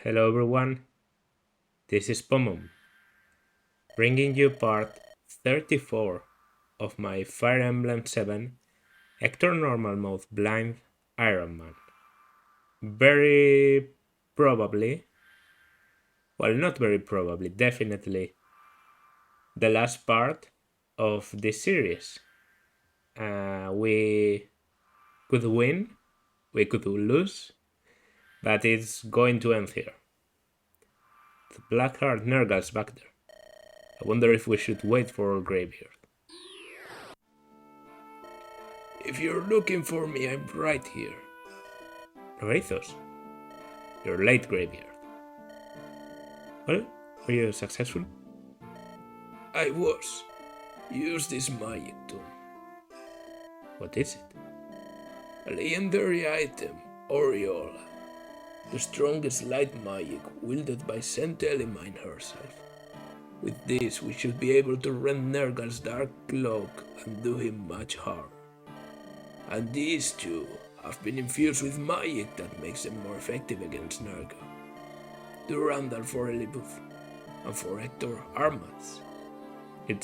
Hello everyone, this is Pomum, bringing you part 34 of my Fire Emblem 7 Hector Normal Mode Blind Ironman. Very probably, well not very probably, definitely the last part of this series. We could win, we could lose, but it's going to end here. The Blackheart Nergal's back there. I wonder if we should wait for Greybeard. If you're looking for me, I'm right here. Norathos, you're late, Greybeard. Well, were you successful? I was. Use this magic tool. What is it? A legendary item, Aureola. The strongest light magic wielded by Saint Elimine herself. With this, we should be able to rend Nergal's dark cloak and do him much harm. And these two have been infused with magic that makes them more effective against Nergal. Do Randall for Elibuth, and for Hector Armas. I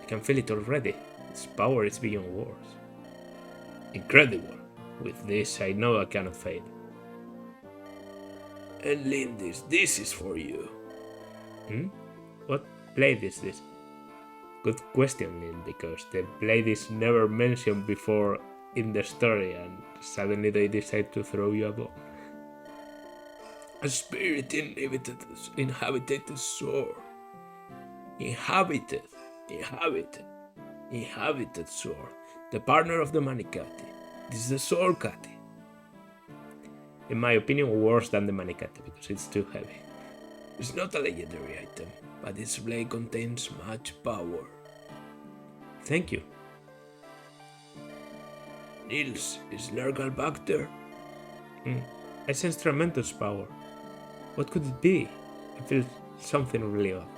can feel it already. Its power is beyond words. Incredible. With this, I know I cannot fail. And Lindis, this is for you. What blade is this? Good question, Lynn, because the blade is never mentioned before in the story and suddenly they decide to throw you a ball. A spirit inhabited sword. Inhabited sword. The partner of the Manicati. This is the Soul Cati. In my opinion, worse than the Manicati because it's too heavy. It's not a legendary item, but its blade contains much power. Thank you. Nils, is Nergal back there? I sense tremendous power. What could it be? I feel something really odd.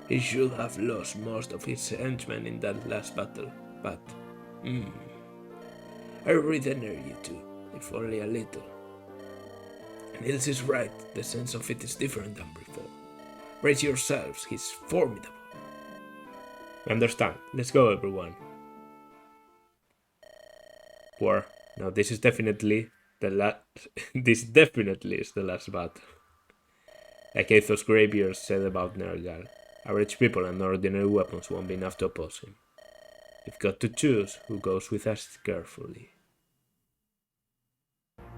He should have lost most of his henchmen in that last battle, but... I read energy too, if only a little. Nils is right, the sense of it is different than before. Brace yourselves, he's formidable. I understand. Let's go, everyone. War. Now this is definitely the last. This definitely is the last battle. Like Athos Greybeard said about Nergal, average people and ordinary weapons won't be enough to oppose him. We've got to choose who goes with us carefully.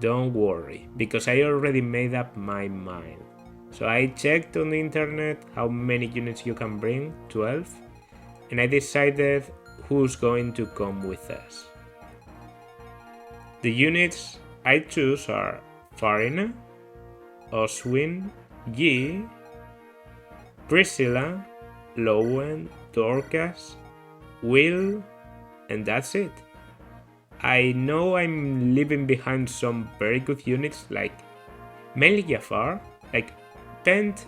Don't worry, because I already made up my mind. So I checked on the internet how many units you can bring, 12, and I decided who's going to come with us. The units I choose are Farina, Oswin, Yi, Priscilla, Lowen, Dorcas, Will, and that's it. I know I'm leaving behind some very good units, like mainly Jafar. Like Pent,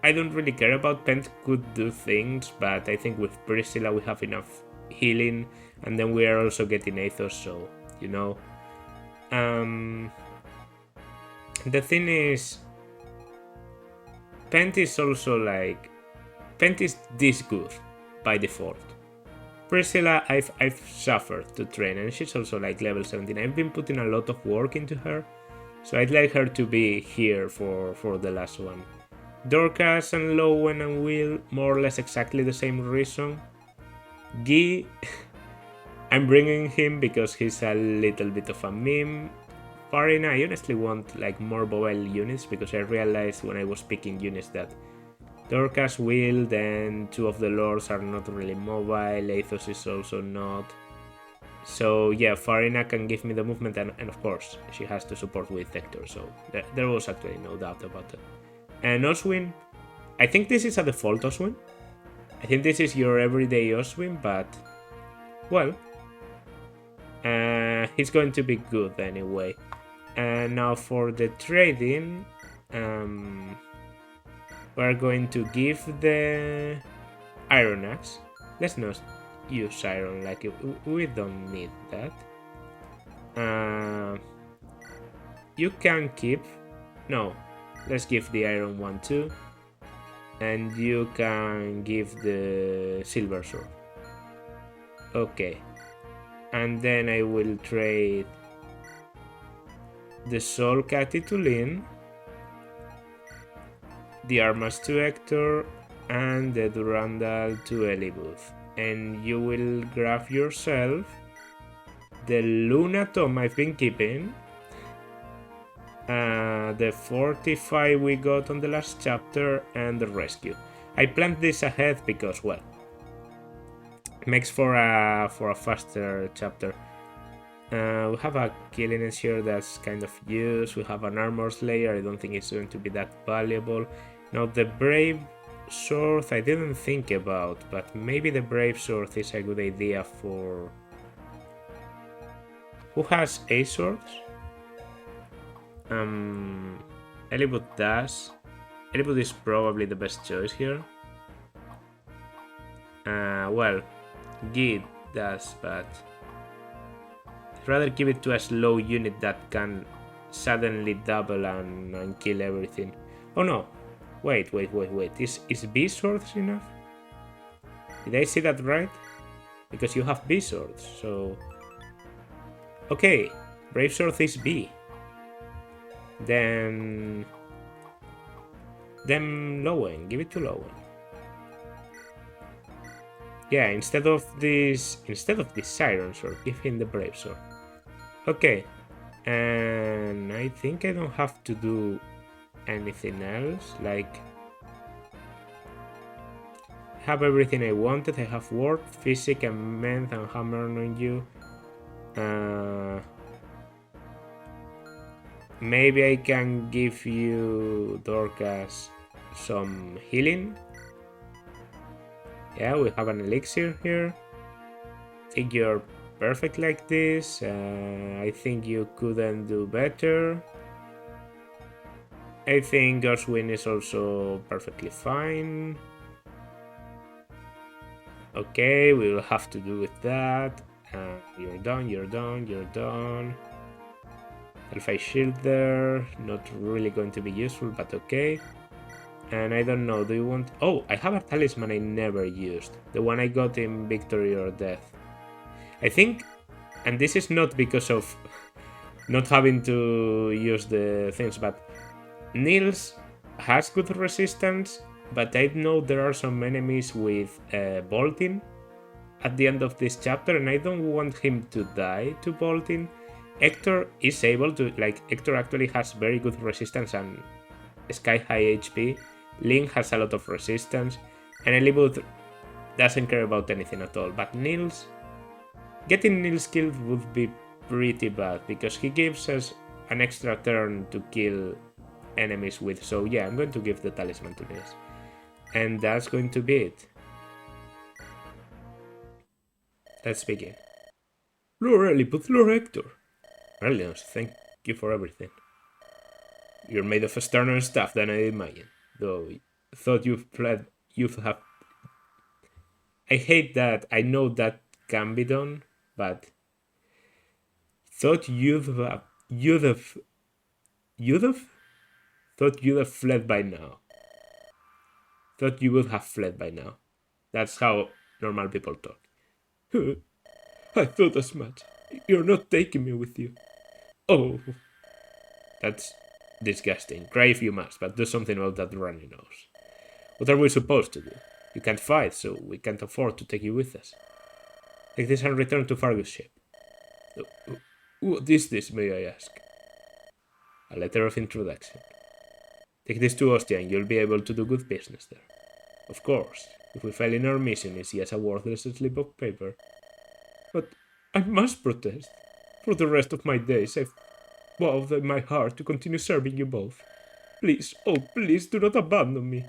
I don't really care about. Pent could do things, but I think with Priscilla we have enough healing, and then we are also getting Athos, so you know. The thing is, Pent is also like, Pent is this good by default. Priscilla, I've suffered to train, and she's also like level 17. I've been putting a lot of work into her, so I'd like her to be here for the last one. Dorcas and Lowen and Will, more or less exactly the same reason. Guy, I'm bringing him because he's a little bit of a meme. Farina, I honestly want like more mobile units because I realized when I was picking units that Dorcas, Will, then two of the lords are not really mobile, Athos is also not. So yeah, Farina can give me the movement and of course she has to support with Hector, so there was actually no doubt about it. And Oswin, I think this is a default Oswin. I think this is your everyday Oswin, but well, he's going to be good anyway. And now for the trading, we're going to give the Iron Axe. Let's not use iron, like we don't need that. You can keep No, let's give the iron one too. And you can give the silver sword. Okay. And then I will trade the Soul Catty to Lynn, the Armas to Hector, and the Durandal to Elibooth. And you will grab yourself the Luna Tom I've been keeping, the 45 we got on the last chapter, and the rescue. I planned this ahead because, well, makes for a faster chapter. We have a killing here that's kind of used. We have an armor slayer. I don't think it's going to be that valuable. Now the brave sword I didn't think about, but maybe the brave sword is a good idea for... Who has 8 swords? Elibooth does. Elibooth is probably the best choice here. Well, Gid does, but I'd rather give it to a slow unit that can suddenly double and kill everything. Oh no! Wait. Is B swords enough? Did I see that right? Because you have B swords, so... Okay, Brave Sword is B. Then Lowen, give it to Lowen. Yeah, instead of this Siren Sword, give him the Brave Sword. Okay, and I think I don't have to do anything else. Like, I have everything I wanted. I have Ward, Physic, and Menth, and Hammer on you. Maybe I can give you, Dorcas, some healing. Yeah, we have an elixir here. I think you're perfect like this. I think you couldn't do better. I think Goswin is also perfectly fine. Okay, we will have to do with that. You're done. Alpha shield there, not really going to be useful, but okay. And I don't know, do you want... Oh, I have a talisman I never used. The one I got in Victory or Death. I think, and this is not because of not having to use the things, but Nils has good resistance, but I know there are some enemies with bolting at the end of this chapter, and I don't want him to die to bolting. Hector is able to, like, Hector actually has very good resistance and sky high HP. Link has a lot of resistance, and Elibooth doesn't care about anything at all. But Nils, getting Nils killed would be pretty bad because he gives us an extra turn to kill enemies with. So yeah, I'm going to give the talisman to Nils, and that's going to be it. Let's begin. Lord Elibooth, Lord Hector. Brilliant, thank you for everything. You're made of sterner stuff than I imagined, though I thought you'd have... I hate that, I know that can be done, but... Thought you'd have fled by now. Thought you would have fled by now. That's how normal people talk. I thought as much. You're not taking me with you. Oh, that's disgusting. Cry if you must, but do something about that runny nose. What are we supposed to do? You can't fight, so we can't afford to take you with us. Take this and return to Fargus' ship. What is this, may I ask? A letter of introduction. Take this to Ostia and you'll be able to do good business there. Of course, if we fail in our mission, it's just a worthless slip of paper. But I must protest. For the rest of my days, I've vowed in my heart to continue serving you both. Please, oh please, do not abandon me.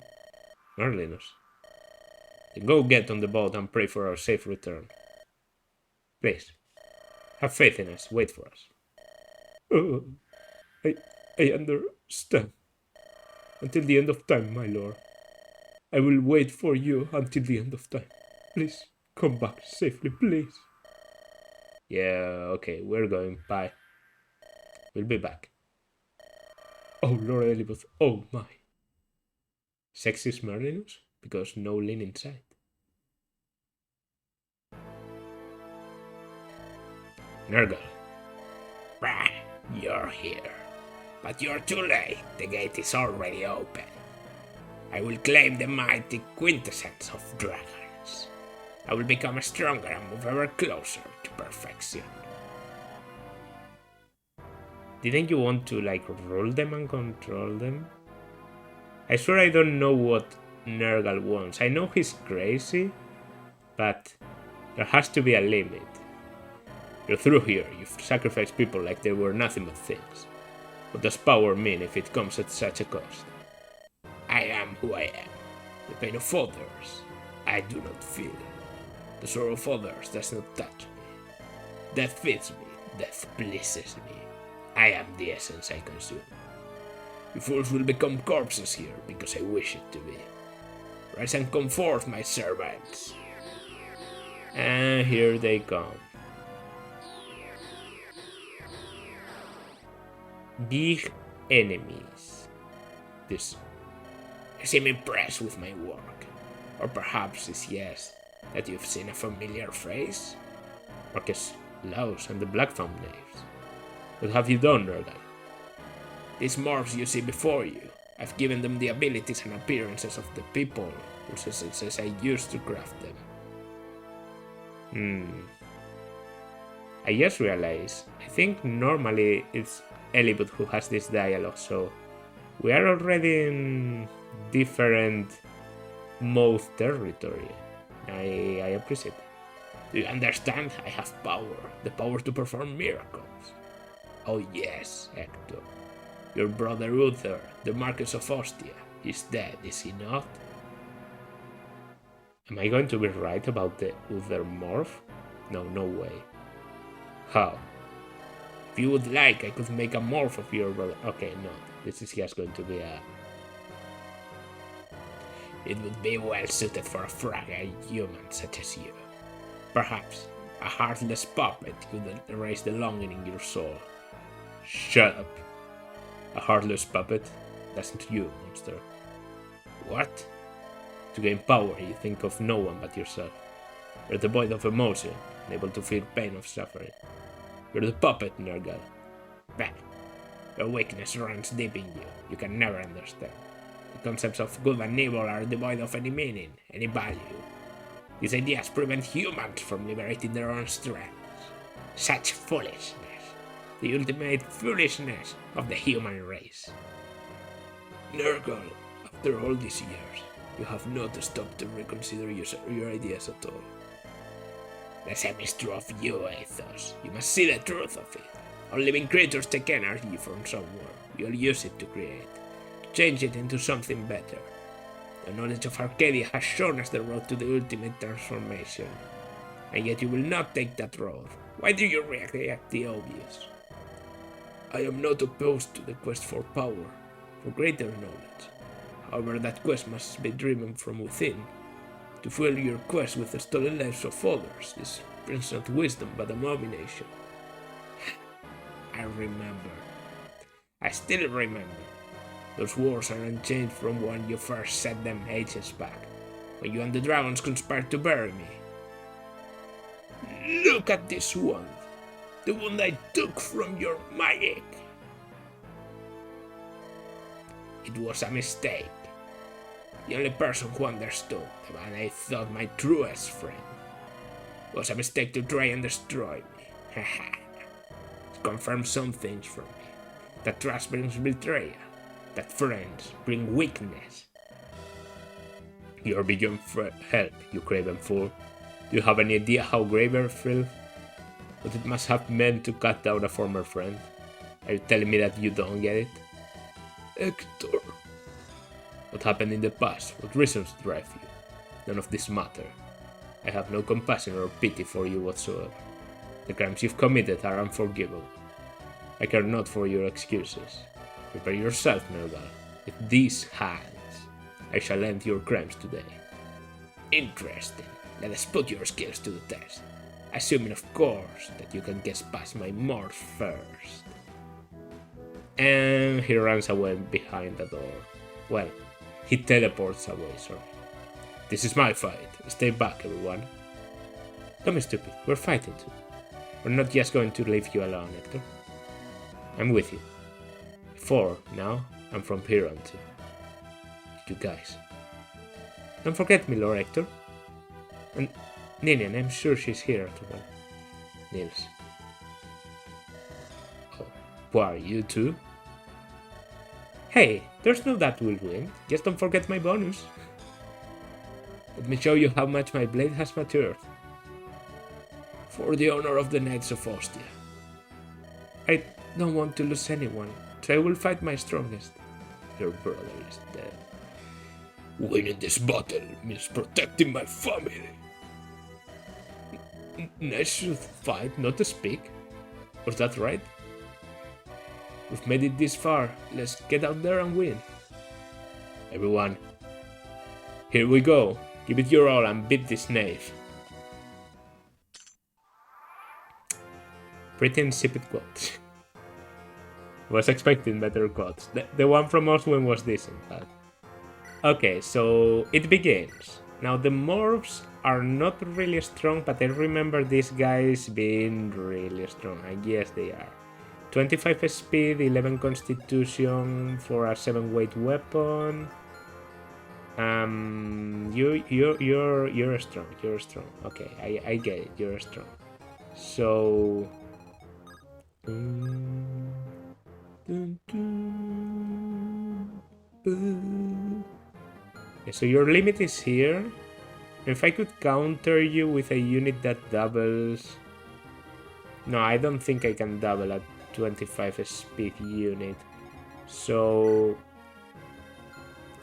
Marlinus. Then go get on the boat and pray for our safe return. Please, have faith in us, wait for us. I understand. Until the end of time, my lord. I will wait for you until the end of time. Please, come back safely, please. Yeah, okay, we're going. Bye. We'll be back. Oh, Lord Elibeth, oh my. Sexist Merlinus? Because no lean inside. Nergal. Bah, you're here. But you're too late. The gate is already open. I will claim the mighty quintessence of dragons. I will become stronger and move ever closer to perfection. Didn't you want to rule them and control them? I swear I don't know what Nergal wants. I know he's crazy, but there has to be a limit. You're through here, you've sacrificed people like they were nothing but things. What does power mean if it comes at such a cost? I am who I am. The pain of others, I do not feel it. The sorrow of others does not touch me. Death feeds me, death pleases me. I am the essence I consume. You fools will become corpses here because I wish it to be. Rise and come forth, my servants. And here they come. Big enemies. This. You seem impressed with my work. Or perhaps it's yes that you've seen a familiar face? Marcus Laus and the Black Thumb knaves. What have you done, Nergal? These morphs you see before you, I've given them the abilities and appearances of the people whose essences I used to craft them. I just realized, I think normally it's Elibut who has this dialogue, so we are already in different mouth territory. I appreciate it. Do you understand? I have power, the power to perform miracles. Oh yes, Hector. Your brother Uther, the Marquis of Ostia, is dead, is he not? Am I going to be right about the Uther morph? No, no way. How? If you would like, I could make a morph of your brother. Okay, no. This is just going to be a... It would be well suited for a fragile human such as you. Perhaps a heartless puppet could erase the longing in your soul. Shut up. A heartless puppet? That's not you, monster. What? To gain power, you think of no one but yourself. You're devoid of emotion, unable to feel pain of suffering. You're the puppet, Nergal. Bah! Your weakness runs deep in you. You can never understand. The concepts of good and evil are devoid of any meaning, any value. These ideas prevent humans from liberating their own strengths. Such foolishness. The ultimate foolishness of the human race. Nergal, after all these years, you have not stopped to reconsider your ideas at all. The same is true of you, Athos. You must see the truth of it. All living creatures take energy from somewhere. You'll use it to create. Change it into something better. The knowledge of Arcadia has shown us the road to the ultimate transformation. And yet you will not take that road. Why do you react the obvious? I am not opposed to the quest for power, for greater knowledge. However, that quest must be driven from within. To fuel your quest with the stolen lives of others, this brings not wisdom but abomination. I remember. I still remember. Those wars are unchanged from when you first said them ages back, when you and the dragons conspired to bury me. Look at this one, the one I took from your magic. It was a mistake. The only person who understood, and I thought my truest friend, was a mistake to try and destroy me. It confirmed some things for me. That trust brings betrayal. That friends bring weakness. You're beyond help, you craven fool. Do you have any idea how Graver felt? What it must have meant to cut down a former friend? Are you telling me that you don't get it? Hector. What happened in the past? What reasons drive you? None of this matter. I have no compassion or pity for you whatsoever. The crimes you've committed are unforgivable. I care not for your excuses. Prepare yourself, Nergal. With these hands, I shall end your crimes today. Interesting. Let us put your skills to the test. Assuming, of course, that you can guess past my morph first. And he runs away behind the door. Well, he teleports away, sorry. This is my fight. Stay back, everyone. Don't be stupid. We're fighting too. We're not just going to leave you alone, Hector. I'm with you. 4 now, and from here on too. You guys. Don't forget me, Lord Hector. And Ninian, I'm sure she's here as well. Nils. Oh, who are you two? Hey, there's no that will win. Just don't forget my bonus. Let me show you how much my blade has matured. For the honor of the Knights of Ostia. I don't want to lose anyone, so I will fight my strongest. Your brother is dead. Winning this battle means protecting my family. I should fight, not to speak. Was that right? We've made it this far. Let's get out there and win. Everyone, here we go. Give it your all and beat this knave. Pretty insipid quotes. Was expecting better quotes. The one from Oswin was decent, but... Okay, so it begins. Now the morphs are not really strong, but I remember these guys being really strong. I guess they are. 25 speed, 11 constitution for a 7-weight weapon. You're strong. You're strong. Okay, I get it. You're strong. So. So your limit is here. If I could counter you with a unit that doubles... No, I don't think I can double a 25 speed unit. So...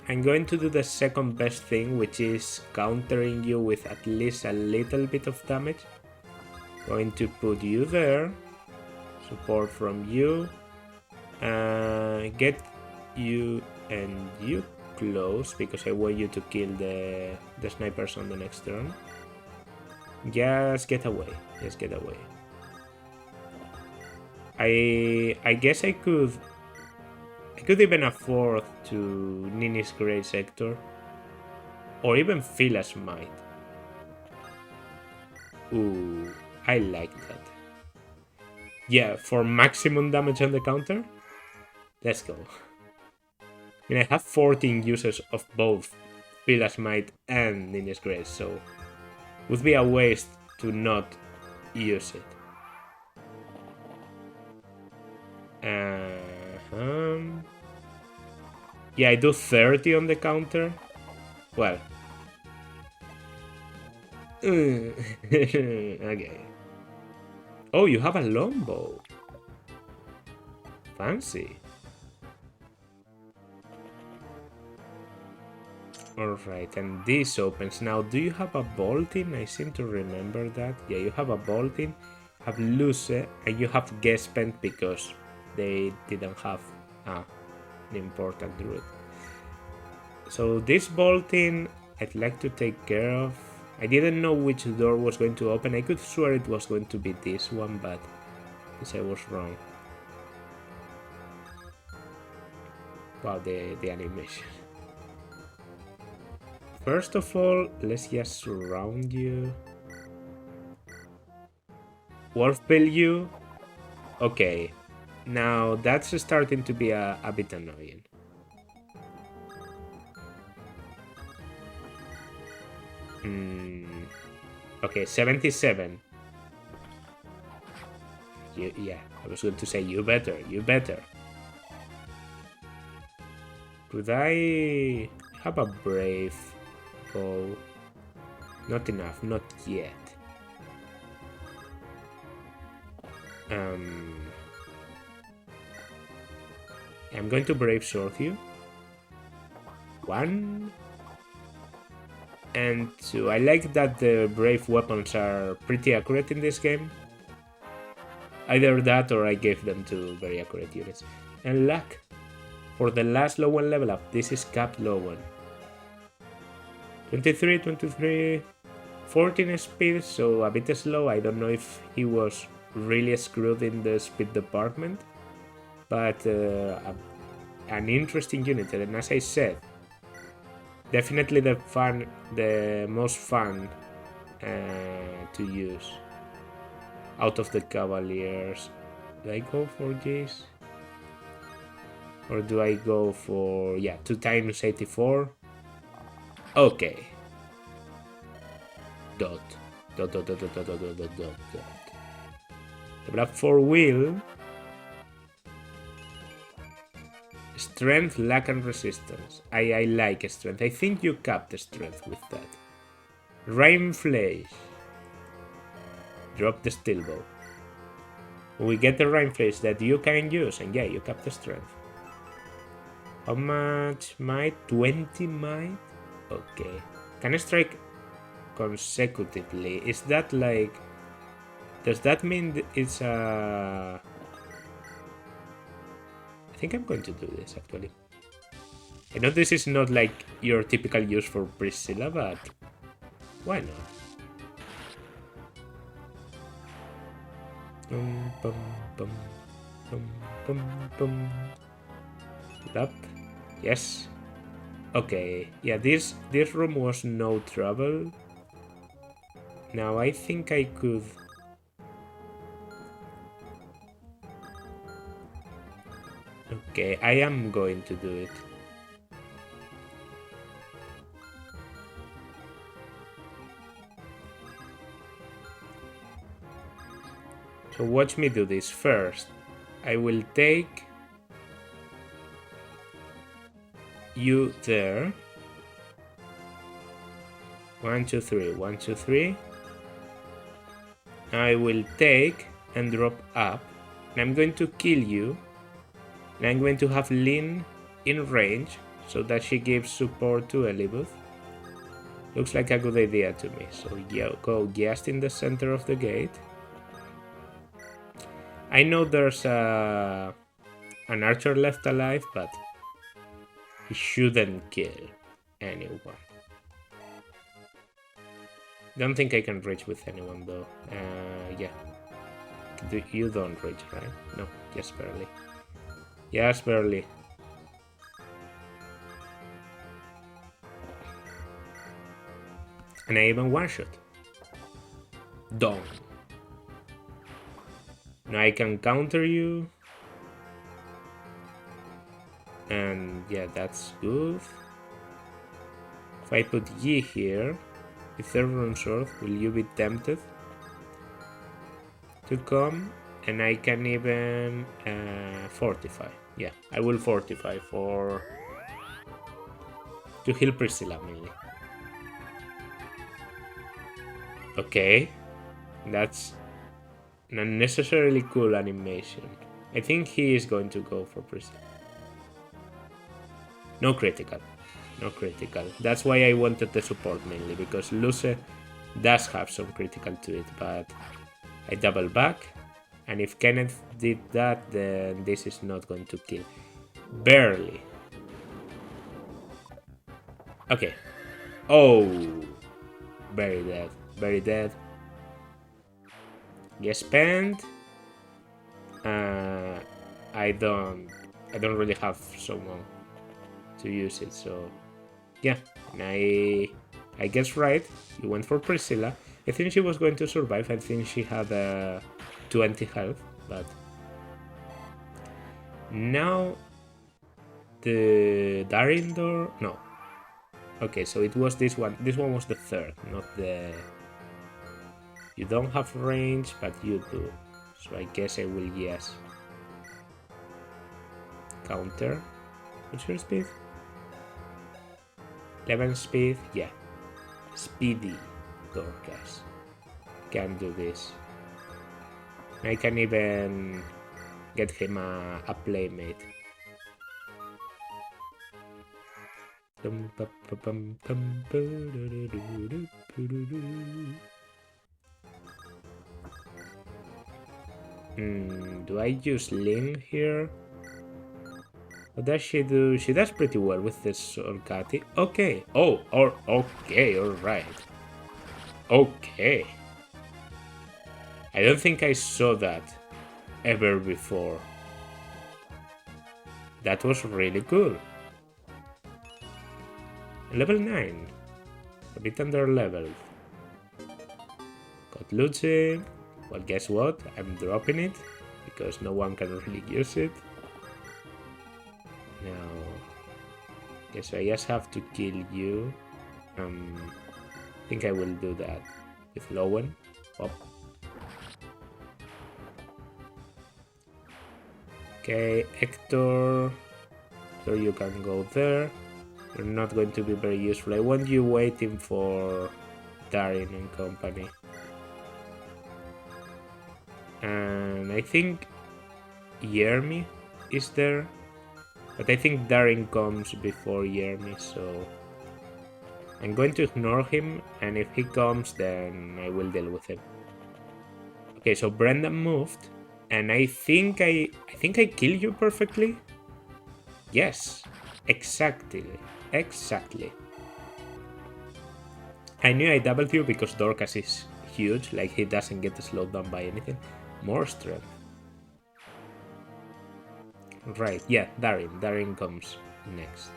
I'm going to do the second best thing, which is countering you with at least a little bit of damage. Going to put you there. Support from you. Get you and you close, because I want you to kill the snipers on the next turn. Just get away. Just get away. I guess I could even afford to Nini's Great Sector, or even Phila's Might. Ooh, I like that. Yeah, for maximum damage on the counter, let's go. I mean, I have 14 uses of both Phila's Might and Nini's Grace, so it would be a waste to not use it. Yeah, I do 30 on the counter. Well. Okay. Oh, you have a longbow. Fancy. Alright, and this opens. Now, do you have a bolting? I seem to remember that. Yeah, you have a bolting, have Luce, and you have Gespent because they didn't have an important route. So this bolting, I'd like to take care of. I didn't know which door was going to open. I could swear it was going to be this one, but I guess I was wrong. Wow, the animation. First of all, let's just surround you. Wolfbill you. Okay, now that's starting to be a bit annoying. Okay, 77. Yeah, I was going to say you better. Could I have a brave bow? Not enough, not yet. I'm going to brave sword you. 1 and 2. I like that the brave weapons are pretty accurate in this game. Either that or I gave them to very accurate units. And luck. For the last low one level up, this is capped low one. 23, 14 speed, so a bit slow. I don't know if he was really screwed in the speed department. but an interesting unit. And as I said, definitely the most fun to use out of the Cavaliers. Do I go for this? Or do I go for, 2 times 84? Okay. Dot. Dot, dot, dot, dot, dot, dot, dot, dot, dot. The black 4 wheel. Strength, luck, and resistance. I like strength. I think you cap the strength with that. Rain Flash. Drop the steel bow. We get the Rain Flash that you can use, and you cap the strength. How much might? 20 might? Okay. Can I strike consecutively? Is that like... Does that mean it's a... I think I'm going to do this, actually. I know this is not like your typical use for Priscilla, but... Why not? Bum, bum, bum, bum, bum, bum. Up. Yes. Okay. Yeah, this room was no trouble. Now I think I could... Okay, I am going to do it. So watch me do this first. I will take you there. 1, 2, 3. 1, 2, 3. I will take and drop up. And I'm going to kill you. And I'm going to have Lynn in range so that she gives support to Elibeth. Looks like a good idea to me. So yeah, go just in the center of the gate. I know there's an archer left alive, but he shouldn't kill anyone. Don't think I can reach with anyone though. Yeah. You don't reach, right? No, just barely. Just barely. And I even one-shot. Done. Now I can counter you. And yeah, that's good. If I put Yi here, with third rune sword, will you be tempted to come? And I can even fortify. Yeah, I will fortify to heal Priscilla mainly. Okay, that's an unnecessarily cool animation. I think he is going to go for Priscilla. No critical. No critical. That's why I wanted the support mainly, because Luce does have some critical to it, but I double back. And if Kenneth did that, then this is not going to kill. Barely. Okay. Oh. Very dead. Very dead. Get spent. I don't really have someone to use it, so yeah. And I guess right. You went for Priscilla. I think she was going to survive. I think she had 20 health, but now the Darindor. No. Okay, so it was this one. This one was the third, not the. You don't have range, but you do. So I guess I will yes. Counter. What's your speed? 11 speed, yeah. Speedy Dorcas. Can do this. I can even get him a playmate. Do I use Ling here? What does she do? She does pretty well with this Orcati. Okay. Okay, alright. Okay. I don't think I saw that ever before. That was really cool. Level 9. A bit under leveled. Got Lucy. Well, guess what? I'm dropping it because no one can really use it. Now, guess I just have to kill you. I think I will do that with Lowen. Pop. Okay, Hector. So you can go there. You're not going to be very useful. I want you waiting for Darin and company. And I think Yermi is there. But I think Darin comes before Yermi, so I'm going to ignore him, and if he comes, then I will deal with him. Okay, so Brendan moved, and I think I killed you perfectly. Yes, exactly. I knew I doubled you because Dorcas is huge, like he doesn't get slowed down by anything. More strength. Right, yeah, Darin comes next.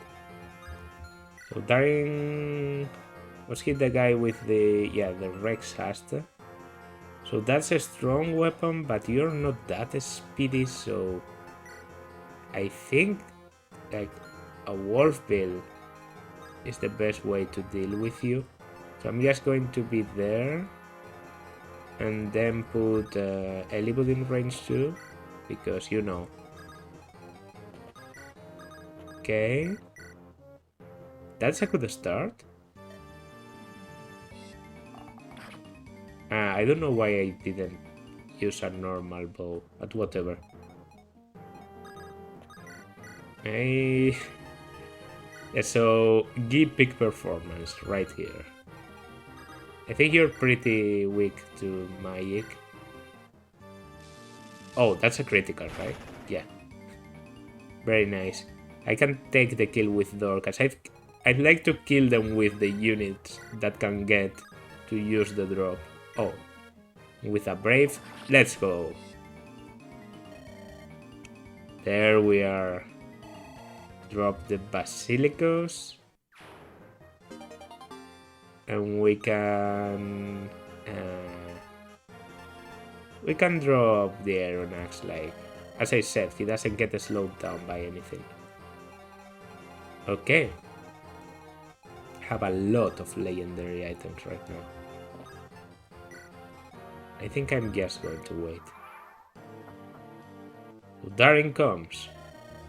So Darin... Was he the guy with the... Yeah, the Rex Hasta? So that's a strong weapon, but you're not that speedy, so... I think, like, a Wolf Bill is the best way to deal with you. So I'm just going to be there. And then put Elibud in range too, because you know. Okay. That's a good start. I don't know why I didn't use a normal bow, but whatever. Yeah, so give peak performance right here. I think you're pretty weak to magic. Oh, that's a critical, right? Yeah. Very nice. I can take the kill with Dorcas. I'd like to kill them with the units that can get to use the drop. Oh, with a Brave. Let's go. There we are. Drop the Basilicos. And we can drop the Iron Axe, like, as I said, he doesn't get slowed down by anything. Okay. Have a lot of legendary items right now. I think I'm just going to wait. So Darin comes.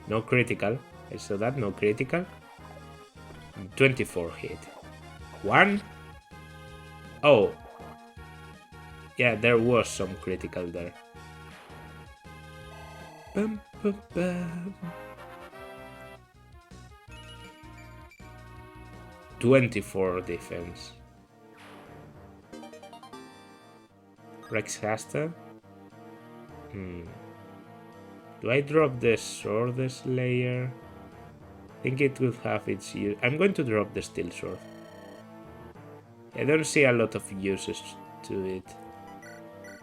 No critical. I saw that, no critical. 24 hit. 1. Oh. Yeah, there was some critical there. Bum, bum, bum. 24 defense. Rex Hasta? Do I drop the Sword Slayer? I think it would have its use. I'm going to drop the Steel Sword. I don't see a lot of uses to it.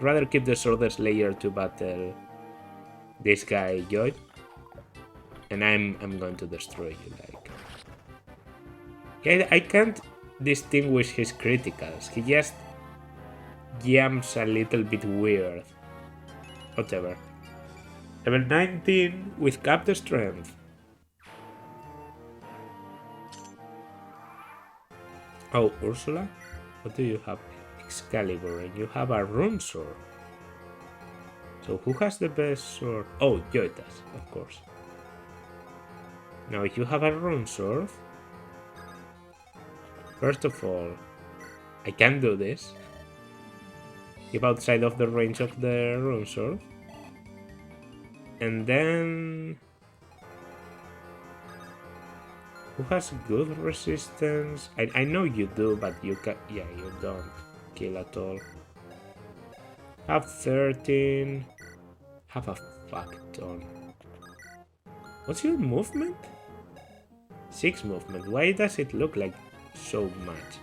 Rather keep the Sword Slayer to battle this guy, Joy. And I'm going to destroy you, like. Yeah, I can't distinguish his criticals. He just jumps a little bit weird. Whatever. Level 19 with Captain Strength. Oh, Ursula? What do you have? Excalibur, and you have a Rune Sword. So who has the best sword? Oh, Joy does, of course. Now you have a Rune Sword. First of all, I can do this. Keep outside of the range of the Rune Sword. And then... Who has good resistance? I know you do, but you can... Yeah, you don't kill at all. Have 13. Have a fuck ton. What's your movement? 6 movement. Why does it look like so much?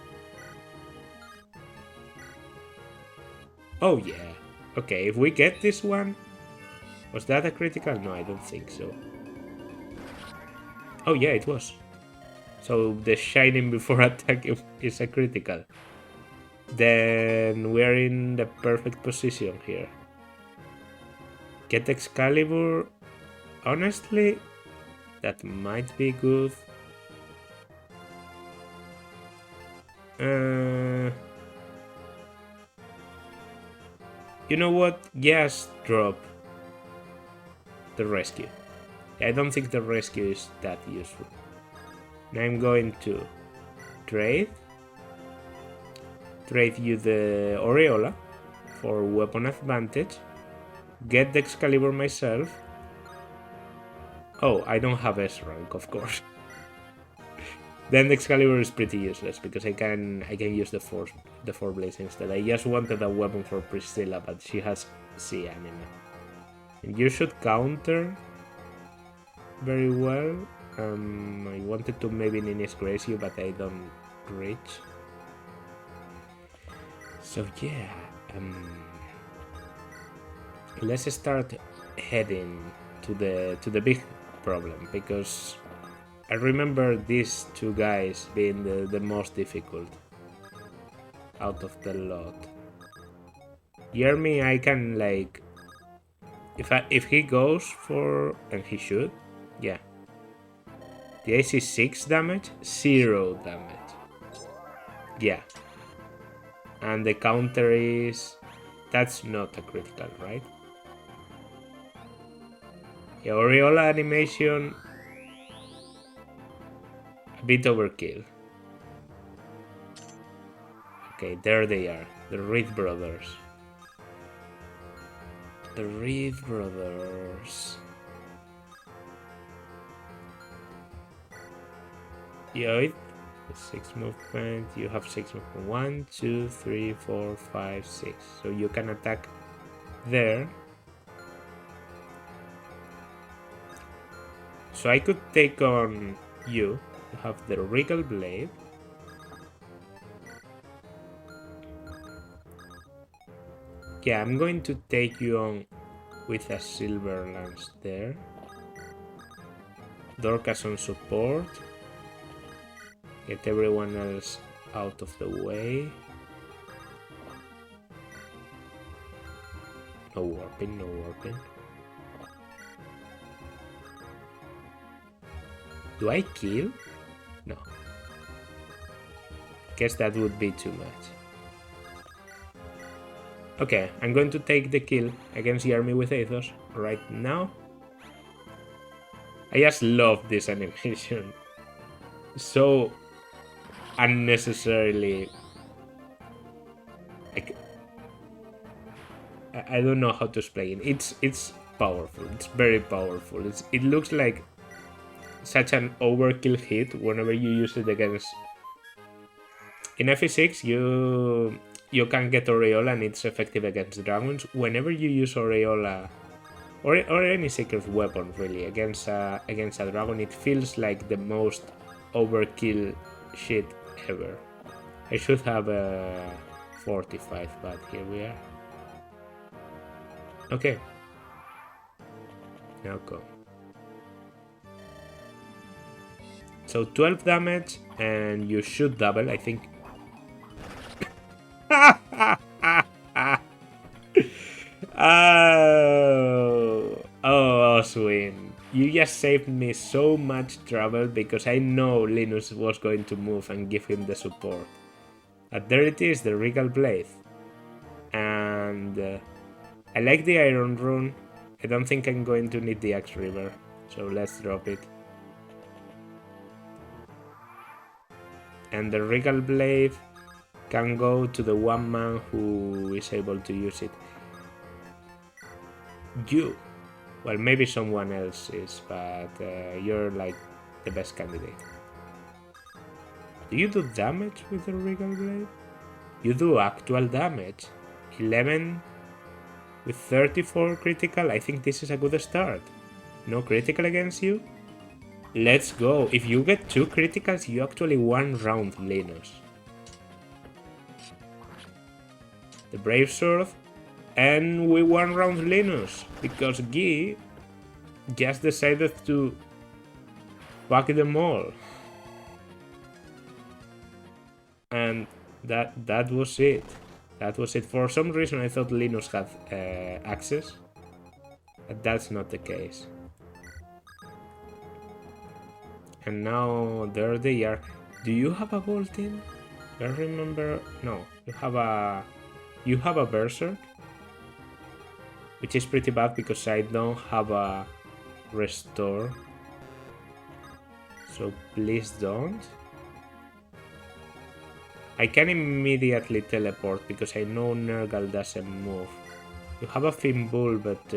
Oh yeah. Okay, if we get this one... Was that a critical? No, I don't think so. Oh yeah, it was. So the shining before attack is a critical. Then we're in the perfect position here. Get Excalibur. Honestly, that might be good. You know what? Just drop the rescue. I don't think the rescue is that useful. Now I'm going to trade you the Aureola for weapon advantage, get the Excalibur myself. Oh, I don't have S rank, of course. Then the Excalibur is pretty useless because I can use the four blades instead. I just wanted a weapon for Priscilla, but she has C anime. And you should counter very well. I wanted to maybe Ninja's Grace you, but I don't reach. So yeah, let's start heading to the big problem, because I remember these two guys being the most difficult out of the lot. Jeremy, I can like, if he goes for, and he should, yeah. The AC 6 damage, 0 damage. Yeah. And the counter is, that's not a critical, right? Yeah, Aureola animation, a bit overkill. Okay, there they are, the Reed brothers. The Reed brothers. Yeah, 6 movement, you have 6 movement. 1, 2, 3, 4, 5, 6. So you can attack there. So I could take on you. You have the Regal Blade. Yeah, I'm going to take you on with a Silver Lance there. Dorcas on support. Get everyone else out of the way. No warping, no warping. Do I kill? No. Guess that would be too much. Okay, I'm going to take the kill against the army with Athos right now. I just love this animation. So unnecessarily, like, I don't know how to explain. It's powerful. It's very powerful. It looks like such an overkill hit whenever you use it against. In FE6, you can get Aureola and it's effective against dragons. Whenever you use Aureola or any secret weapon really against a dragon, it feels like the most overkill shit ever. I should have a 45, but here we are. Okay. Now go. So 12 damage, and you should double, I think. Oh, Oswin. You just saved me so much trouble because I know Linus was going to move and give him the support. But there it is, the Regal Blade. And I like the Iron Rune. I don't think I'm going to need the Axe River, so let's drop it. And the Regal Blade can go to the one man who is able to use it. You. Well, maybe someone else is, but you're like the best candidate. Do you do damage with the Regal Blade? You do actual damage. 11 with 34 critical. I think this is a good start. No critical against you? Let's go. If you get 2 criticals, you actually one round Linus. The Brave Sword. And we one round Linus. Because Guy just decided to Fuck them all. And that was it. That was it. For some reason I thought Linus had access. But that's not the case. And now there they are. Do you have a vault in? I remember. No, you have a berserk, which is pretty bad because I don't have a restore. So please don't. I can immediately teleport because I know Nergal doesn't move. You have a Fimbul, but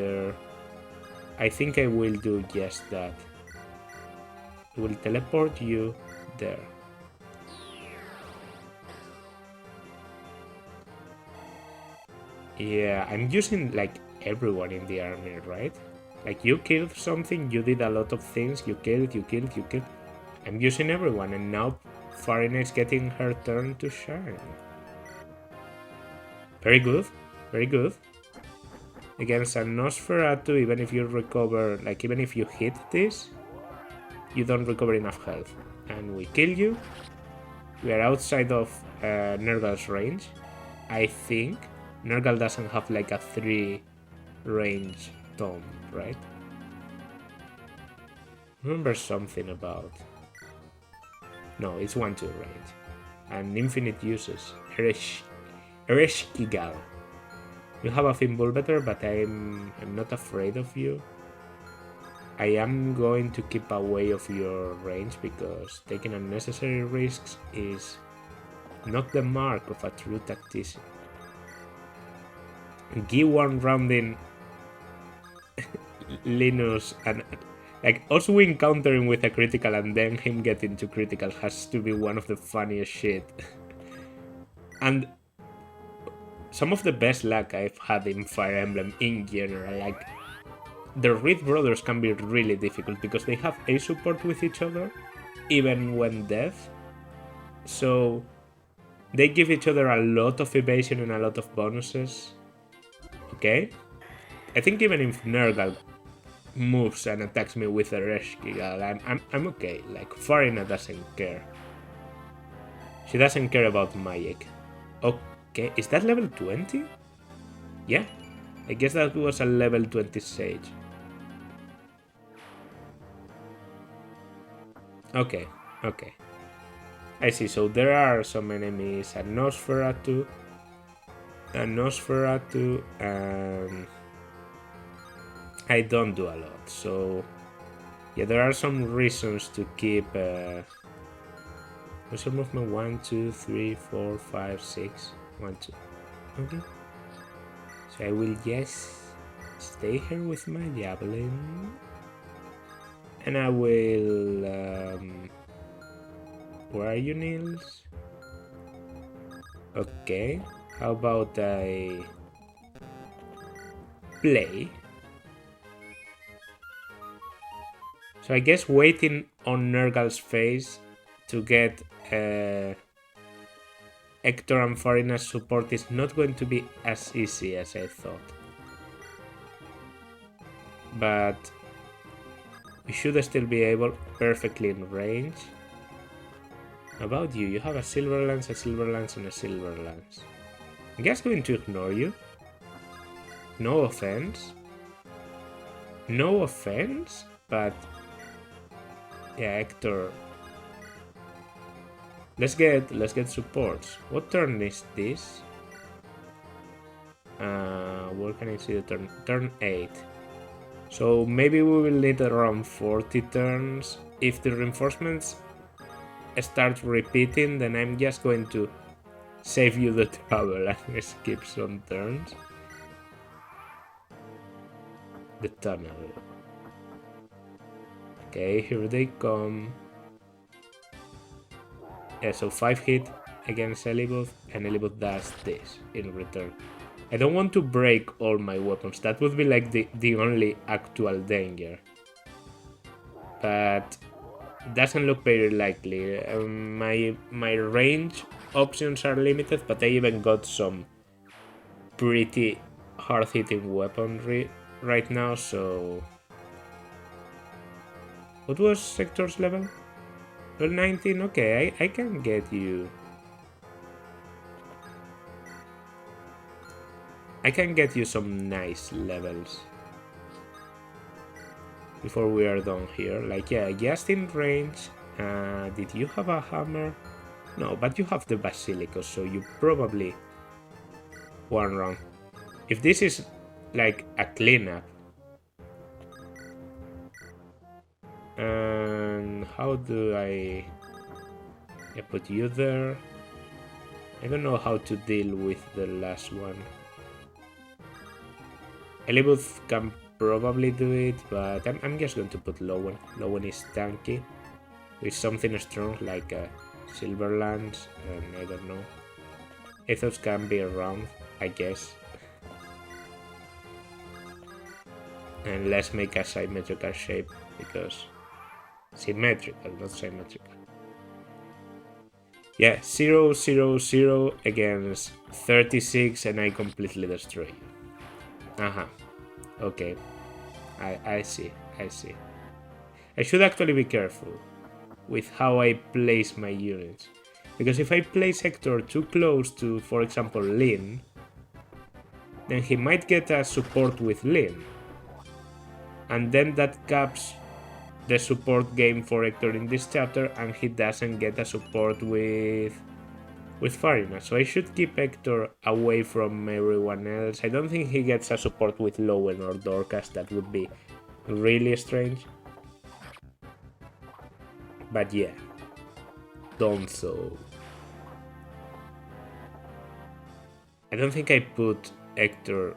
I think I will do just that. I will teleport you there. Yeah, I'm using like everyone in the army, right? Like you killed something, you did a lot of things, you killed. I'm using everyone, and now Farinex's getting her turn to shine. Very good, very good. Against a Nosferatu, even if you recover, like even if you hit this, you don't recover enough health. And we kill you. We are outside of Nergal's range. I think Nergal doesn't have like a 3 range tome, right? Remember something about... No, it's 1-2 range. And infinite uses. Ereshkigal. You have a Fimbul better, but I'm not afraid of you. I am going to keep away of your range because taking unnecessary risks is not the mark of a true tactician. G1 rounding Linus and like also encountering with a critical and then him getting to critical has to be one of the funniest shit. And some of the best luck I've had in Fire Emblem in general. Like the Reed brothers can be really difficult because they have a support with each other even when deaf. So they give each other a lot of evasion and a lot of bonuses. Okay? I think even if Nergal moves and attacks me with a Reshkigal, I'm okay. Like Farina doesn't care. She doesn't care about magic. Okay, is that level 20? Yeah, I guess that was a level 20 sage. Okay. I see, so there are some enemies, a Nosferatu, and I don't do a lot, so yeah, there are some reasons to keep Reserve movement 1, 2, 3, 4, 5, 6, 1, 2. Okay. So I will just stay here with my javelin. And I will... where are you, Nils? Okay. How about I... play? So I guess waiting on Nergal's face to get Hector and Farina's support is not going to be as easy as I thought. But we should still be able, perfectly in range. About you, you have a silver lance, and a silver lance. I'm just going to ignore you. No offense. No offense, but yeah, Hector. Let's get supports. What turn is this? Where can I see the turn? Turn 8. So maybe we will need around 40 turns. If the reinforcements start repeating, then I'm just going to save you the trouble and skip some turns. The tunnel. Okay, here they come. Yeah, so 5 hit against Elibuth, and Elibuth does this in return. I don't want to break all my weapons, that would be like the only actual danger. But doesn't look very likely. My range options are limited, but I even got some pretty hard-hitting weaponry right now, so... What was Sector's level? Level 19? Okay, I can get you... I can get you some nice levels. Before we are done here. Like, yeah, just in range. Did you have a hammer? No, but you have the Basilicus, so you probably... one round. If this is like a cleanup... And how do I put you there? I don't know how to deal with the last one. Elibooth can probably do it, but I'm just going to put Lowen. Lowen is tanky with something strong like a Silver Lance, and I don't know. Ethos can be around, I guess. And let's make a symmetrical shape because symmetrical, not symmetrical. Yeah, 0, 0, 0 against 36 and I completely destroy you. Okay. I see. I should actually be careful with how I place my units. Because if I place Hector too close to, for example, Lyn, then he might get a support with Lyn. And then that caps the support game for Hector in this chapter, and he doesn't get a support with Farina. So I should keep Hector away from everyone else. I don't think he gets a support with Lowen or Dorcas. That would be really strange. But yeah, don't so. I don't think I put Hector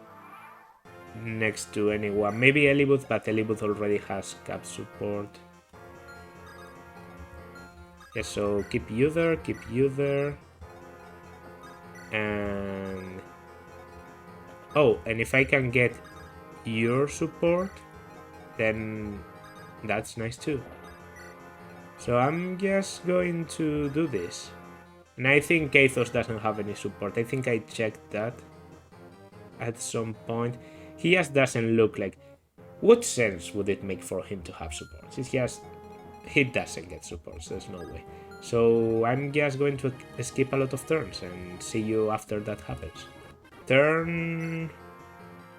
next to anyone. Maybe Elibooth, but Elibooth already has cap support. Yeah, so keep you there. And... oh, and if I can get your support, then that's nice too. So I'm just going to do this. And I think Athos doesn't have any support. I think I checked that at some point. He just doesn't look like... what sense would it make for him to have supports? It's just... he doesn't get supports, there's no way. So I'm just going to skip a lot of turns and see you after that happens. Turn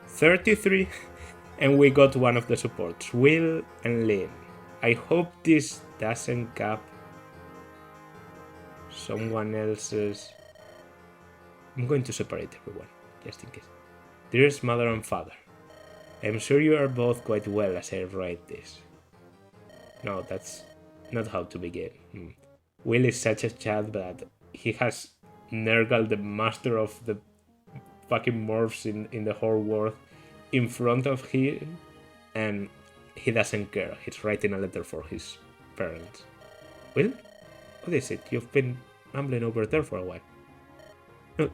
33 and we got one of the supports, Will and Lyn. I hope this doesn't cap someone else's... I'm going to separate everyone, just in case. Dearest mother and father, I'm sure you are both quite well as I write this. No, that's not how to begin. Will is such a child, but he has Nergal, the master of the fucking morphs in the whole world, in front of him, and he doesn't care. He's writing a letter for his parents. Will? What is it? You've been mumbling over there for a while. No.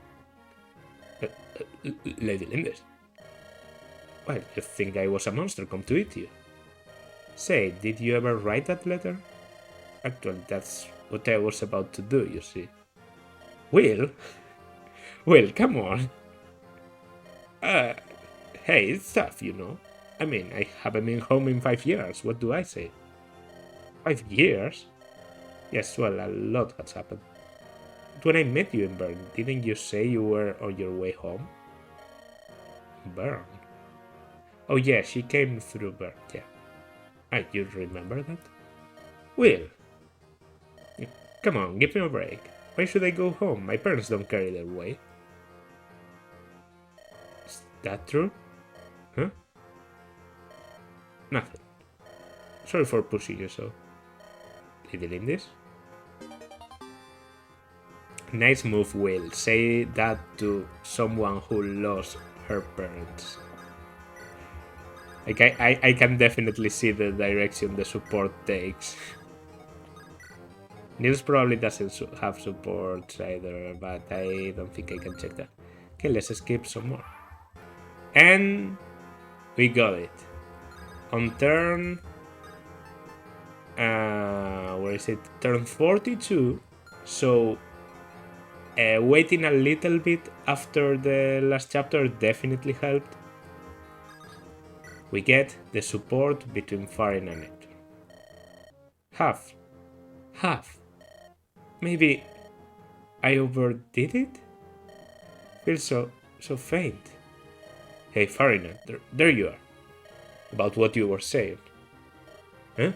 Lady Lindis. Well, you think I was a monster come to eat you? Say, did you ever write that letter? Actually, that's what I was about to do, you see. Will? Will, come on. Hey, it's tough, you know. I mean, I haven't been home in 5 years. What do I say? 5 years? Yes, well, a lot has happened. But when I met you in Bern, didn't you say you were on your way home? Bern? Oh yeah, she came through Bern, yeah. You remember that? Will? Come on, give me a break. Why should I go home? My parents don't carry their way. Is that true? Huh? Nothing. Sorry for pushing you so. Lady Lindis? Nice move, Will. Say that to someone who lost her parents. Like, I can definitely see the direction the support takes. Nils probably doesn't have support either, but I don't think I can check that. Okay, let's skip some more. And we got it. On turn... where is it? Turn 42. So, waiting a little bit after the last chapter definitely helped. We get the support between Farin and Hector. Half. Half. Maybe I overdid it? Feels so faint. Hey, Farina, there you are. About what you were saying. Huh?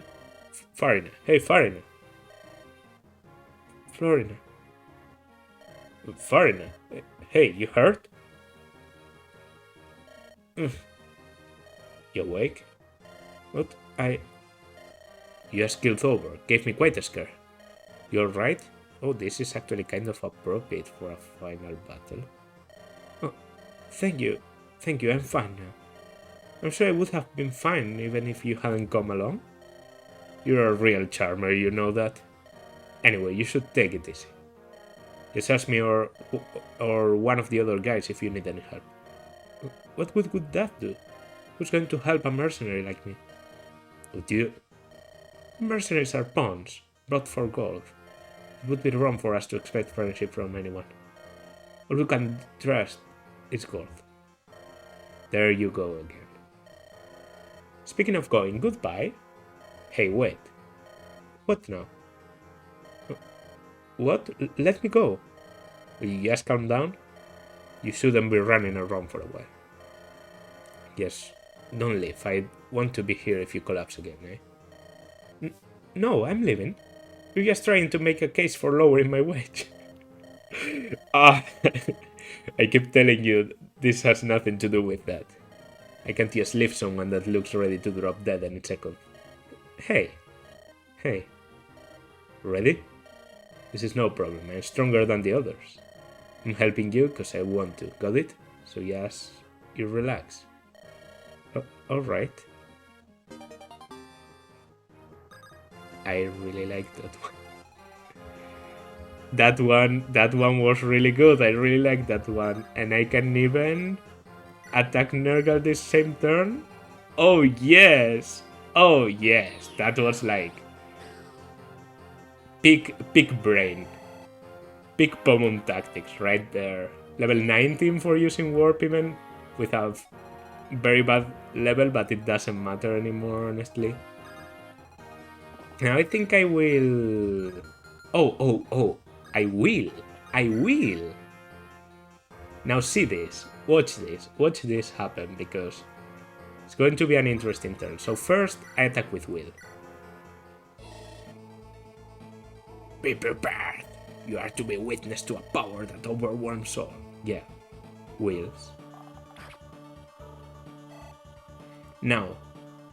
Farina. Hey, Farina. Florina. Farina. Hey, you hurt? You awake? What? You just killed over. Gave me quite a scare. You're right? Oh, this is actually kind of appropriate for a final battle. Oh, thank you. Thank you, I'm fine now. I'm sure I would have been fine even if you hadn't come along. You're a real charmer, you know that. Anyway, you should take it easy. Just ask me or one of the other guys if you need any help. What good would that do? Who's going to help a mercenary like me? Would you? Mercenaries are pawns, brought for gold. It would be wrong for us to expect friendship from anyone. All we can trust is gold. There you go again. Speaking of going, goodbye. Hey, wait. What now? What? Let me go. Will you just calm down? You shouldn't be running around for a while. Yes, don't leave. I want to be here if you collapse again, eh? No, I'm leaving. You're just trying to make a case for lowering my wage. I keep telling you this has nothing to do with that. I can't just leave someone that looks ready to drop dead any second. Hey. Ready? This is no problem. I'm stronger than the others. I'm helping you because I want to. Got it? So yes, you relax. Alright. I really like that one. That one was really good. I really like that one. And I can even attack Nergal this same turn. Oh yes. That was like peak brain. Peak Pomon tactics right there. Level 19 for using Warp even with a very bad level, but it doesn't matter anymore, honestly. Now I think I will... Oh, I will. Now see this. Watch this happen, because it's going to be an interesting turn. So first, I attack with Will. Be prepared. You are to be witness to a power that overwhelms all. Yeah, Wills. Now,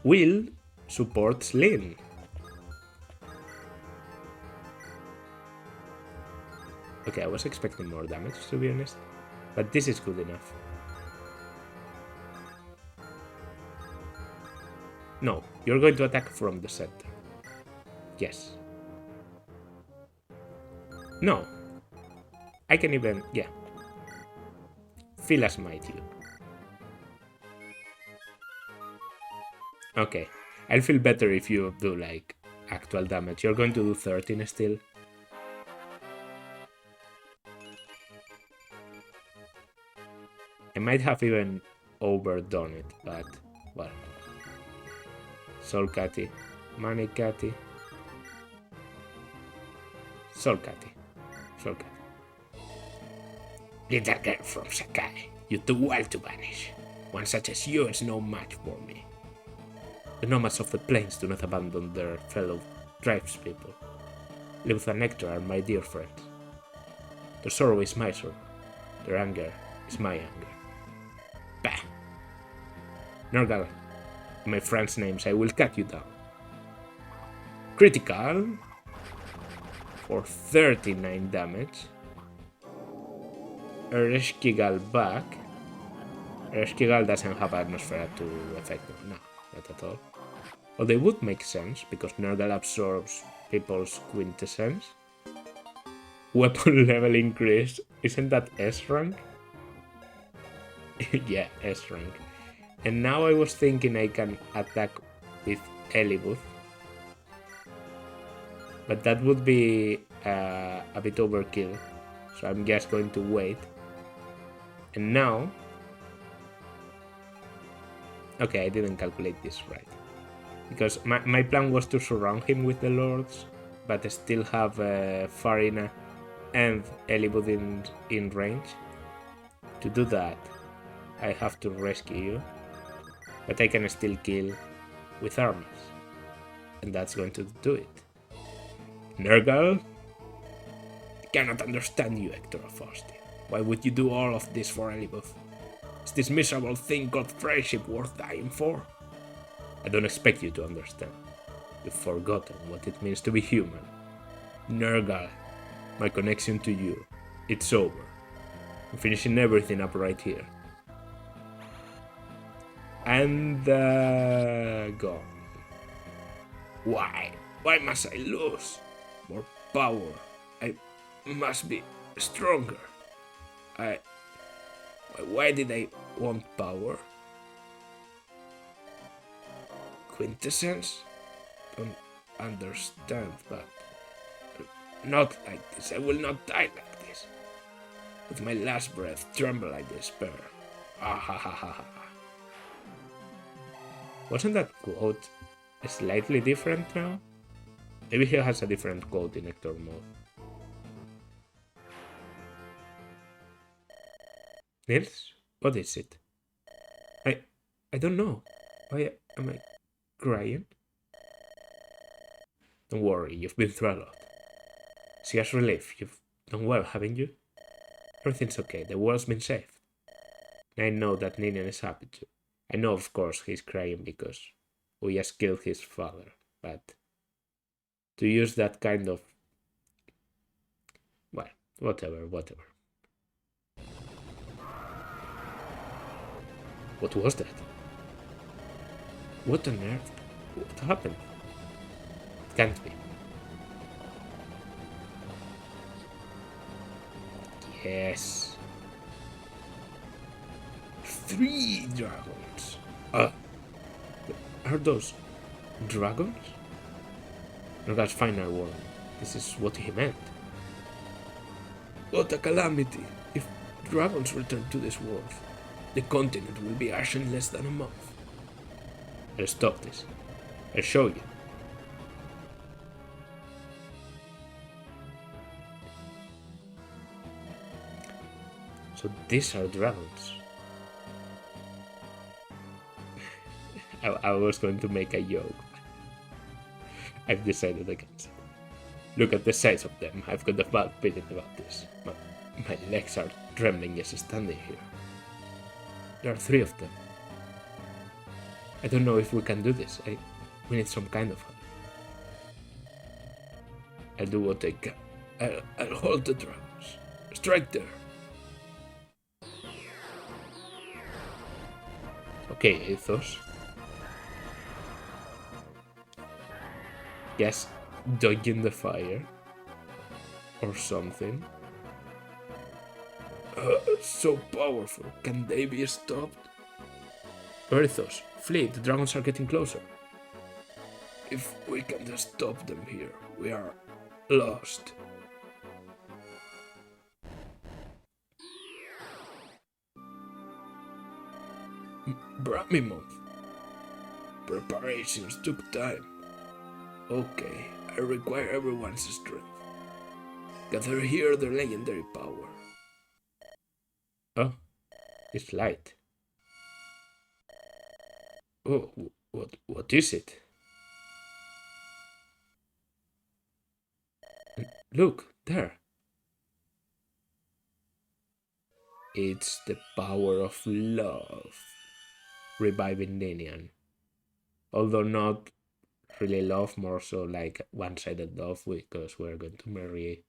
Will supports Lyn. Okay, I was expecting more damage, to be honest, but this is good enough. No, you're going to attack from the center. Yes. No. I can even... yeah. Feel as might you. Okay. I'll feel better if you do, like, actual damage. You're going to do 13 still. I might have even overdone it, but, well. Soul Catty. Money Catty. Soul Catty. Little girl from Sakai, you do well to vanish. One such as you is no match for me. The nomads of the plains do not abandon their fellow tribespeople. Live and Nectar are my dear friends. Their sorrow is my sorrow. Their anger is my anger. Bah! Nergal, in my friends' names, I will cut you down. Critical for 39 damage. Ereshkigal back. Ereshkigal doesn't have atmosphere to affect them. No, not at all. Well, they would make sense, because Nergal absorbs people's quintessence. Weapon level increase. Isn't that S rank? Yeah, S rank. And now I was thinking I can attack with Elibuth. But that would be a bit overkill. So I'm just going to wait. And now... okay, I didn't calculate this right. Because my plan was to surround him with the lords, but still have Farina and Elibud in range. To do that, I have to rescue you, but I can still kill with armies, and that's going to do it. Nergal? I cannot understand you, Hector of Austin. Why would you do all of this for Elibud? Is this miserable thing called friendship worth dying for? I don't expect you to understand. You've forgotten what it means to be human. Nergal, my connection to you, it's over. I'm finishing everything up right here. And gone. Why? Why must I lose? More power. I must be stronger. Why did I want power? Quintessence? Don't understand, but not like this. I will not die like this. With my last breath, tremble like despair. Ah ha ha ha ha. Wasn't that quote slightly different now? Maybe he has a different quote in Hector mode. Nils? What is it? I don't know. Why am I crying? Don't worry, you've been through a lot. See as relief, you've done well, haven't you? Everything's okay, the world's been saved. And I know that Ninian is happy too. I know, of course, he's crying because we just killed his father, but to use that kind of... well, whatever. What was that? What on earth? What happened? It can't be. Yes. 3 dragons. Are those dragons? No, that's final word. This is what he meant. What a calamity. If dragons return to this world, the continent will be ash in less than a month. I'll stop this. I'll show you. So these are dragons. I was going to make a joke. I've decided against it. Look at the size of them. I've got a bad feeling about this. My legs are trembling just standing here. There are 3 of them. I don't know if we can do this. We need some kind of help. I'll do what I can. I'll hold the dragons. Strike there. Okay, Athos. Yes, dodging the fire. Or something. So powerful. Can they be stopped? Athos, flee. The dragons are getting closer. If we can just stop them here, we are lost. Brahmi month. Preparations took time. Okay, I require everyone's strength. Gather here the legendary power. Oh, it's light. Oh, what is it? Look, there. It's the power of love. Reviving Ninian. Although not really love, more so like one-sided love because we're going to marry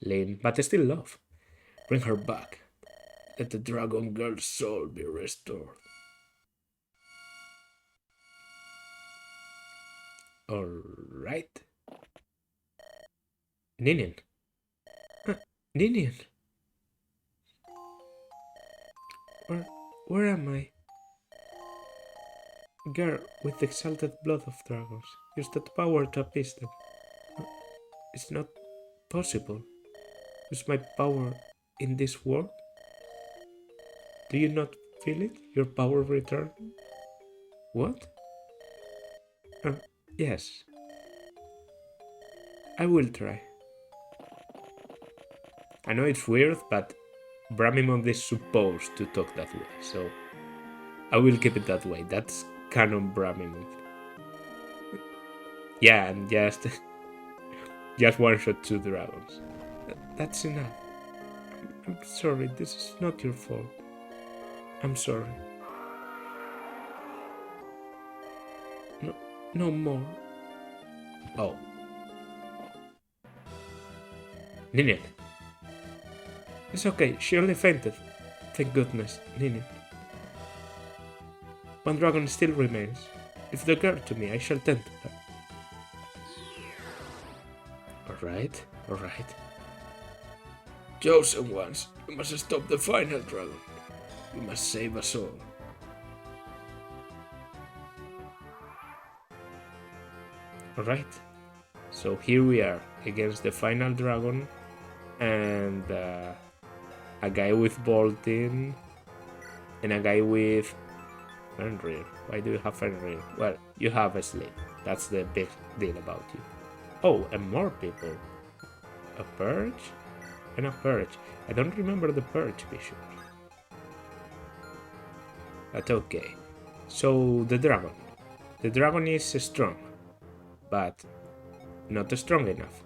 Lynn, but still love. Bring her back. Let the dragon girl's soul be restored. Alright. Ninian. Ninian. Where am I? Girl with the exalted blood of dragons. Use that power to appease them. It's not possible. Use my power in this world? Do you not feel it? Your power return? What? Yes. I will try. I know it's weird, but Bramimond is supposed to talk that way, so I will keep it that way. That's canon Bramimond. Yeah, and just one shot 2 dragons. That's enough. I'm sorry, this is not your fault. I'm sorry. No more. Oh. Ninin. It's okay, she only fainted. Thank goodness, Ninin. One dragon still remains. If they girl to me, I shall tend to her. Alright. Chosen ones, you must stop the final dragon. You must save us all. Alright. So here we are, against the final dragon, and a guy with bolting, and a guy with Fenrir. Why do you have Fenrir? Well, you have a sleep. That's the big deal about you. Oh, and more people. A perch? And a perch. I don't remember the perch bishop. But okay. So, the dragon. The dragon is strong, but not strong enough.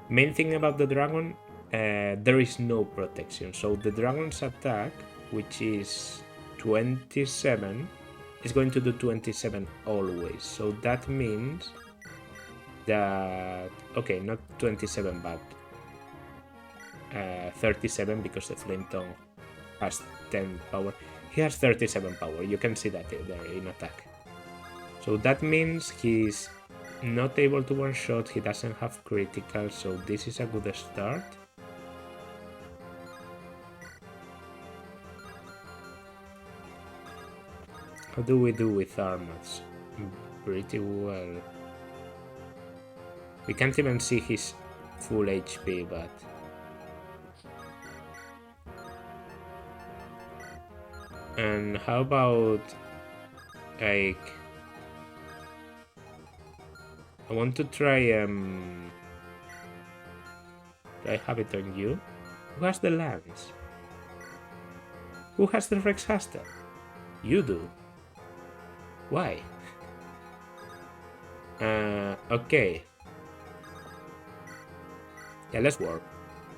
Main thing about the dragon, there is no protection. So the dragon's attack, which is 27, is going to do 27 always. So that means that, okay, not 27, but 37, because the flint tongue has 10 power. He has 37 power. You can see that there in attack. So that means he's not able to one shot, he doesn't have critical, so this is a good start. How do we do with armors? Pretty well. We can't even see his full HP, but and how about like I want to try do I have it on you? Who has the lance? Who has the Rex Haster? You do. Why? Okay. Yeah, let's work.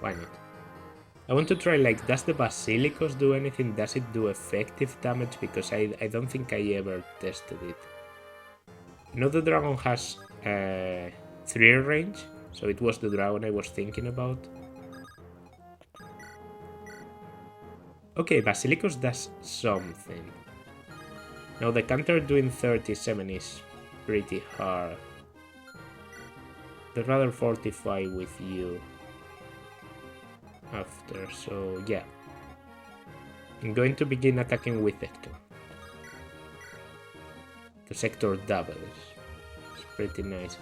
Why not? I want to try, like, does the Basilicos do anything? Does it do effective damage? Because I don't think I ever tested it. I know the dragon has 3 range, so it was the dragon I was thinking about. Okay, Basilicos does something. Now the counter doing 37 is pretty hard. I'd rather fortify with you after, so yeah. I'm going to begin attacking with Hector. The Hector doubles. It's pretty nice.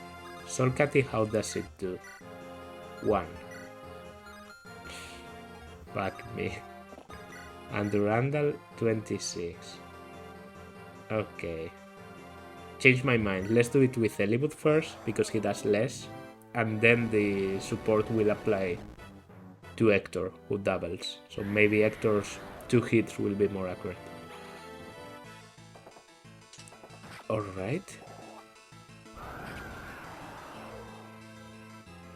Solcati, how does it do? 1. Fuck me. And Durandal, 26. Okay. Change my mind. Let's do it with Elibut first, because he does less. And then the support will apply to Hector, who doubles. So maybe Hector's 2 hits will be more accurate. Alright.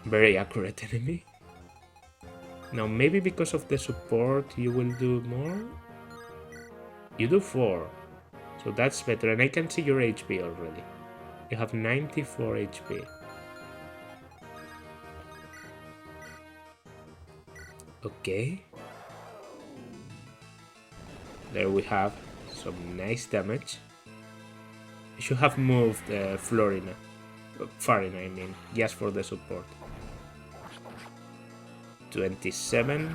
Very accurate enemy. Now maybe because of the support you will do more? You do 4. So that's better, and I can see your HP already. You have 94 HP. Okay. There we have some nice damage. I should have moved Farina, I mean, just for the support. 27.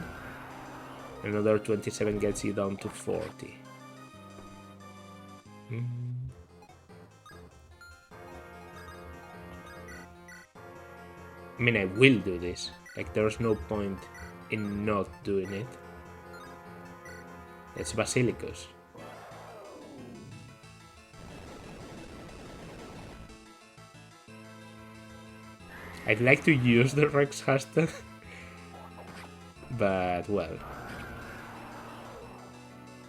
Another 27 gets you down to 40. I mean, I will do this. Like, there's no point in not doing it. It's Basilicos. I'd like to use the Rex hashtag, but well,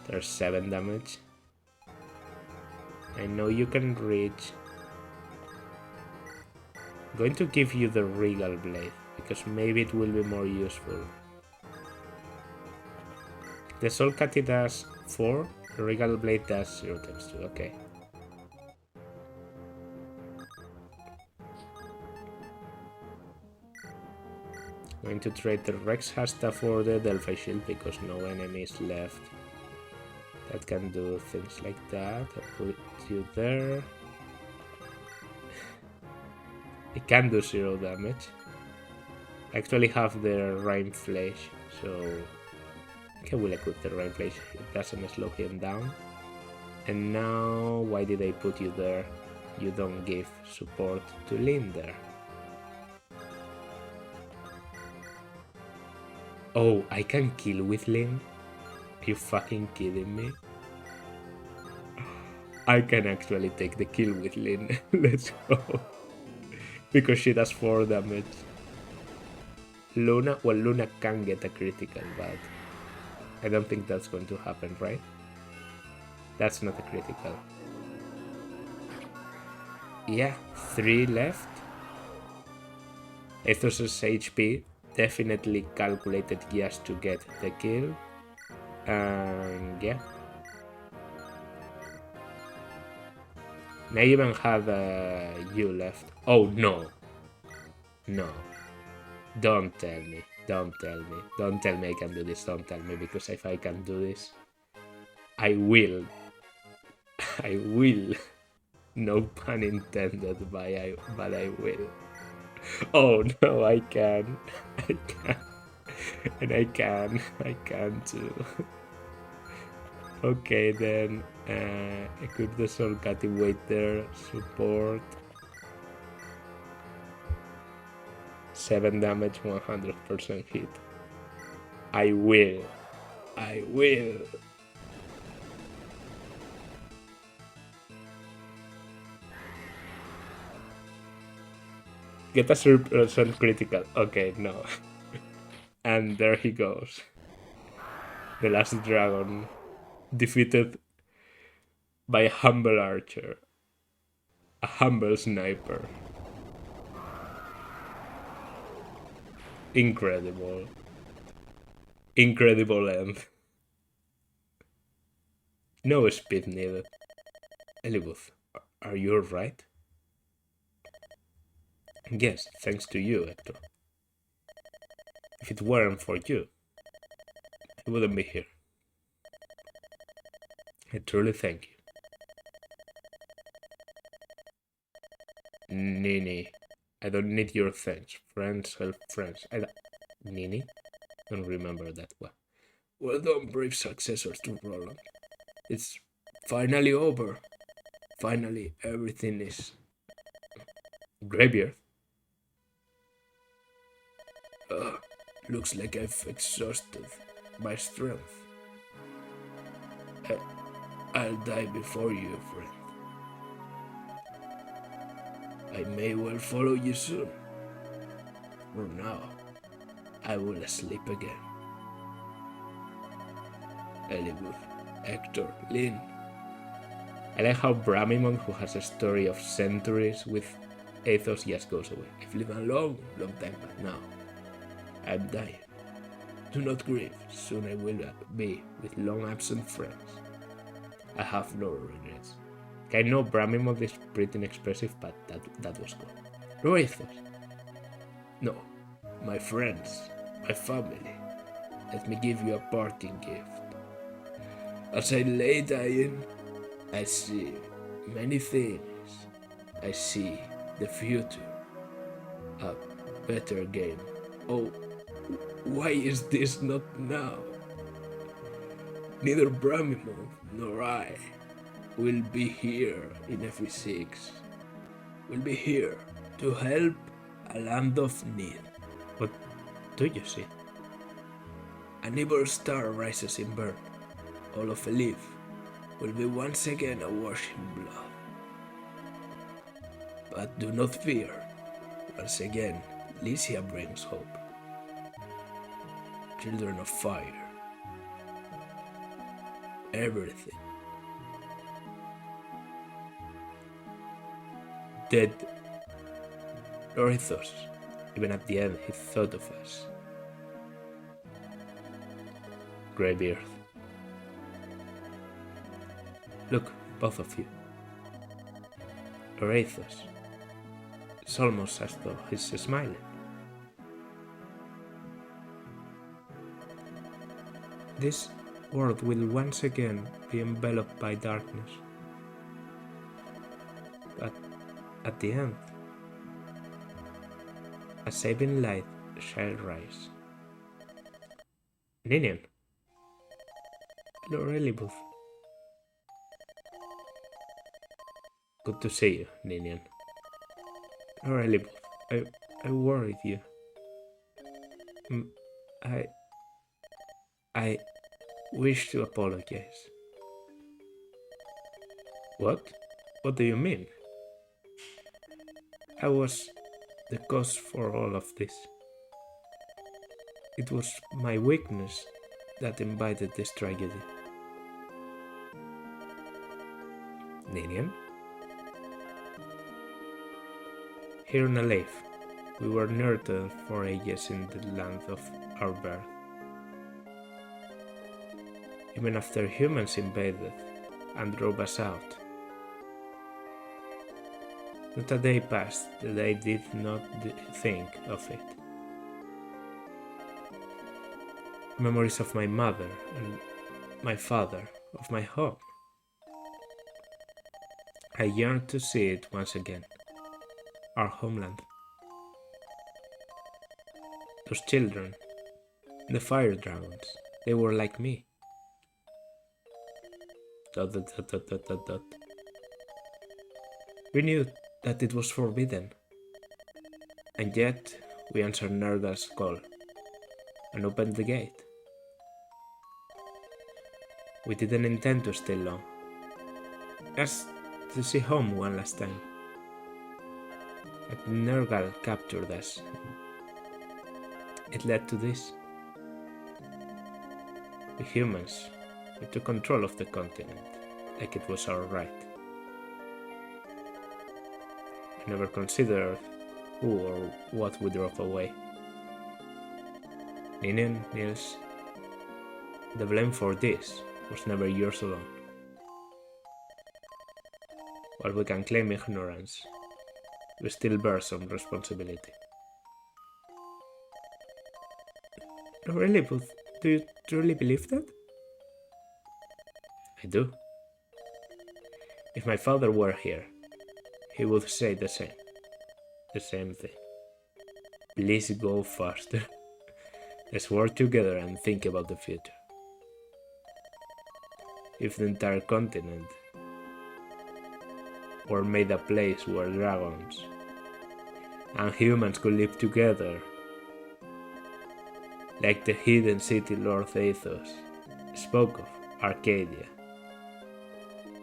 there's 7 damage. I know you can reach. I'm going to give you the Regal Blade, because maybe it will be more useful. The Soul Catty does 4, the Regal Blade does 0 times 2, okay. Going to trade the Rex Hasta for the Delphi Shield because no enemies left that can do things like that. I'll put you there. It can do 0 damage. I actually have the Rain Flash, so I will equip the Rain Flash. It doesn't slow him down. And now, why did I put you there? You don't give support to Lyn there. Oh, I can kill with Lyn? Are you fucking kidding me? I can actually take the kill with Lyn. Let's go. Because she does 4 damage. Luna, well, Luna can get a critical, but I don't think that's going to happen, right? That's not a critical. Yeah, 3 left. Athos's HP definitely calculated just to get the kill. And yeah. I even have you left. Oh no. No. Don't tell me. Don't tell me. Don't tell me I can do this. Don't tell me, because if I can do this, I will. I will. No pun intended, but I will. Oh no, I can. I can. And I can too. Okay, then equip the Soul Catty, wait there, support. 7 damage, 100% hit. I will. I will. Get a 0% critical. Okay, no. And there he goes. The last dragon. Defeated by a humble archer. A humble sniper. Incredible. Incredible length. No speed needed. Elibooth, are you alright? Yes, thanks to you, Hector. If it weren't for you, I wouldn't be here. I truly thank you. Nini, I don't need your thanks. Friends help friends. Nini? Don't remember that one. Well done, brave successors to Roland. It's finally over. Finally, everything is... Graveyard? Looks like I've exhausted my strength. I'll die before you, friend. I may well follow you soon. For now, I will sleep again. Elibooth, Hector, Lyn. I like how Bramimon, who has a story of centuries with Athos, just goes away. I've lived a long, long time, but now I'm dying. Do not grieve, soon I will be with long-absent friends. I have no regrets. I know Bramimon is pretty inexpressive, but that was good. No Athos. No, my friends, my family. Let me give you a parting gift. As I lay dying, I see many things. I see the future. A better game. Oh, why is this not now? Neither Bramimon nor I will be here in FE6. We'll be here to help a land of need. What do you see? An evil star rises in birth. All of Elif will be once again awash in blood. But do not fear. Once again, Lycia brings hope. Children of fire. Everything. Dead. Orithos. Even at the end, he thought of us. Greybeard. Look, both of you. Orithos. It's almost as though he's smiling. This world will once again be enveloped by darkness. But at the end, a saving light shall rise. Ninian. Lord Elibooth. Good to see you, Ninian. Lord Elibooth, I worried you. I wish to apologize. What? What do you mean? I was the cause for all of this. It was my weakness that invited this tragedy. Ninian? Here in Aleph, we were nurtured for ages in the land of our birth. Even after humans invaded and drove us out, not a day passed that I did not think of it. Memories of my mother and my father, of my home. I yearned to see it once again, our homeland. Those children, the fire dragons, they were like me. ... We knew that it was forbidden, and yet we answered Nergal's call and opened the gate. We didn't intend to stay long, just to see home one last time. But Nergal captured us. It led to this. We humans, we took control of the continent, like it was our right. We never considered who or what we drove away. Ninian, Niels, the blame for this was never yours alone. While we can claim ignorance, we still bear some responsibility. Really, but do you truly believe that? I do. If my father were here, he would say the same thing. Please go faster. Let's work together and think about the future. If the entire continent were made a place where dragons and humans could live together, like the hidden city Lord Athos spoke of, Arcadia.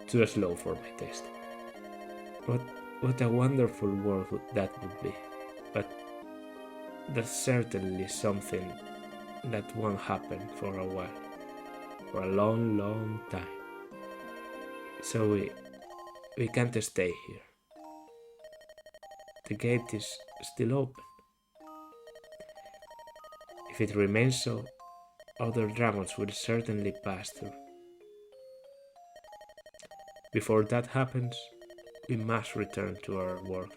Too slow for my taste. What a wonderful world that would be. But that's certainly something that won't happen for a while. For a long, long time. So we can't stay here. The gate is still open. If it remains so, other dragons will certainly pass through. Before that happens, we must return to our world.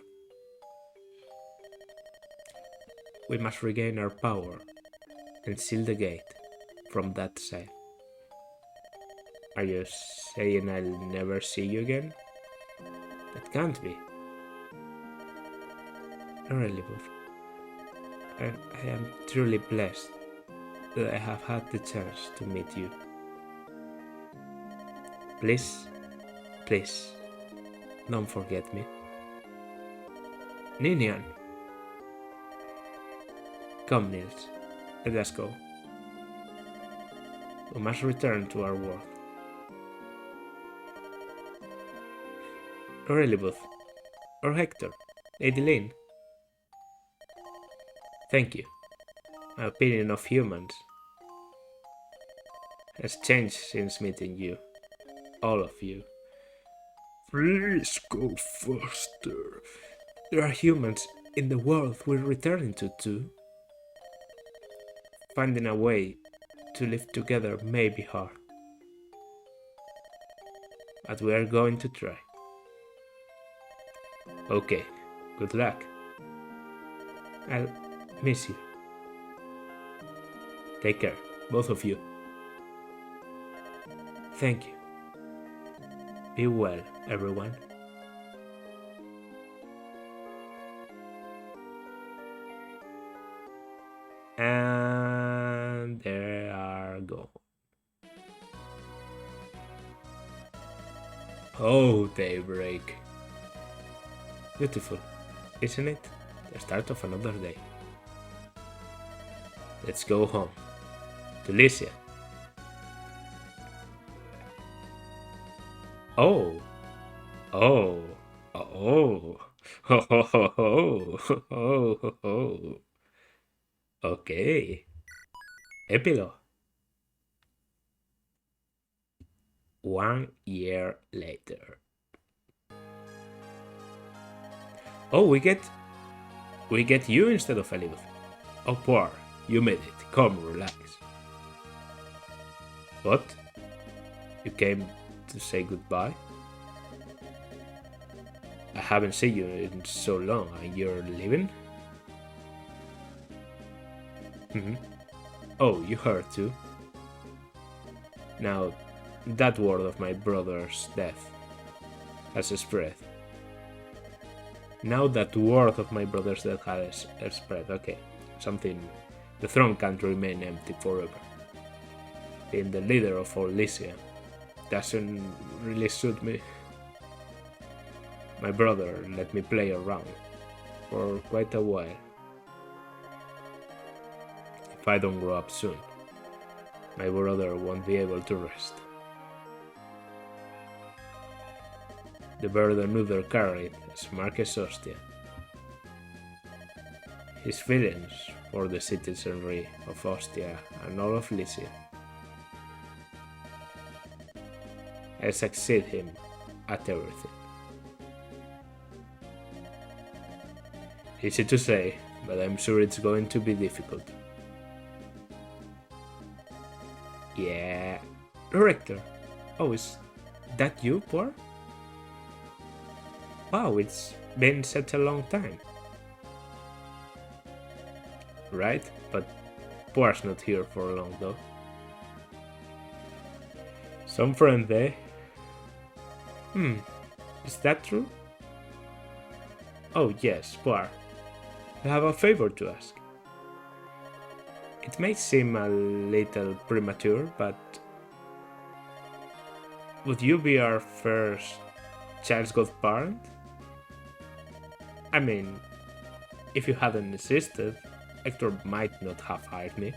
We must regain our power and seal the gate from that side. Are you saying I'll never see you again? That can't be. Really, but I am truly blessed that I have had the chance to meet you. Please, don't forget me. Ninian! Come, Niels, let us go. We must return to our world. Or Elibooth, or Hector, Lady Lane. Thank you. My opinion of humans has changed since meeting you. All of you. Please go faster. There are humans in the world we're returning to too. Finding a way to live together may be hard. But we are going to try. Okay, good luck. I'll miss you. Take care, both of you. Thank you. Be well, everyone. And there are gone. Oh, daybreak. Beautiful, isn't it? The start of another day. Let's go home. To Lycia. Oh. Oh. Oh. Ho ho ho ho. Ho ho ho. Okay. Epilogue. 1 year later. Oh, we get you instead of Elizabeth. Oh, poor. You made it. Come, relax. What? You came to say goodbye? I haven't seen you in so long, and you're leaving? Oh, you heard too? Now, that word of my brother's death has spread. Now that word of my brother's death has spread, okay. Something. The throne can't remain empty forever. Being the leader of all Lycia doesn't really suit me. My brother let me play around for quite a while. If I don't grow up soon, my brother won't be able to rest. The burden Uther carried is Marcus Ostia. His feelings for the citizenry of Ostia and all of Lycia. I succeed him at everything. Easy to say, but I'm sure it's going to be difficult. Yeah. Rector. Oh, is that you, Poor? Wow, it's been such a long time. Right? But Poir's not here for long though. Some friend, eh? Is that true? Oh yes, Poir. I have a favor to ask. It may seem a little premature, but would you be our first child's godparent? I mean, if you hadn't insisted, Hector might not have hired me.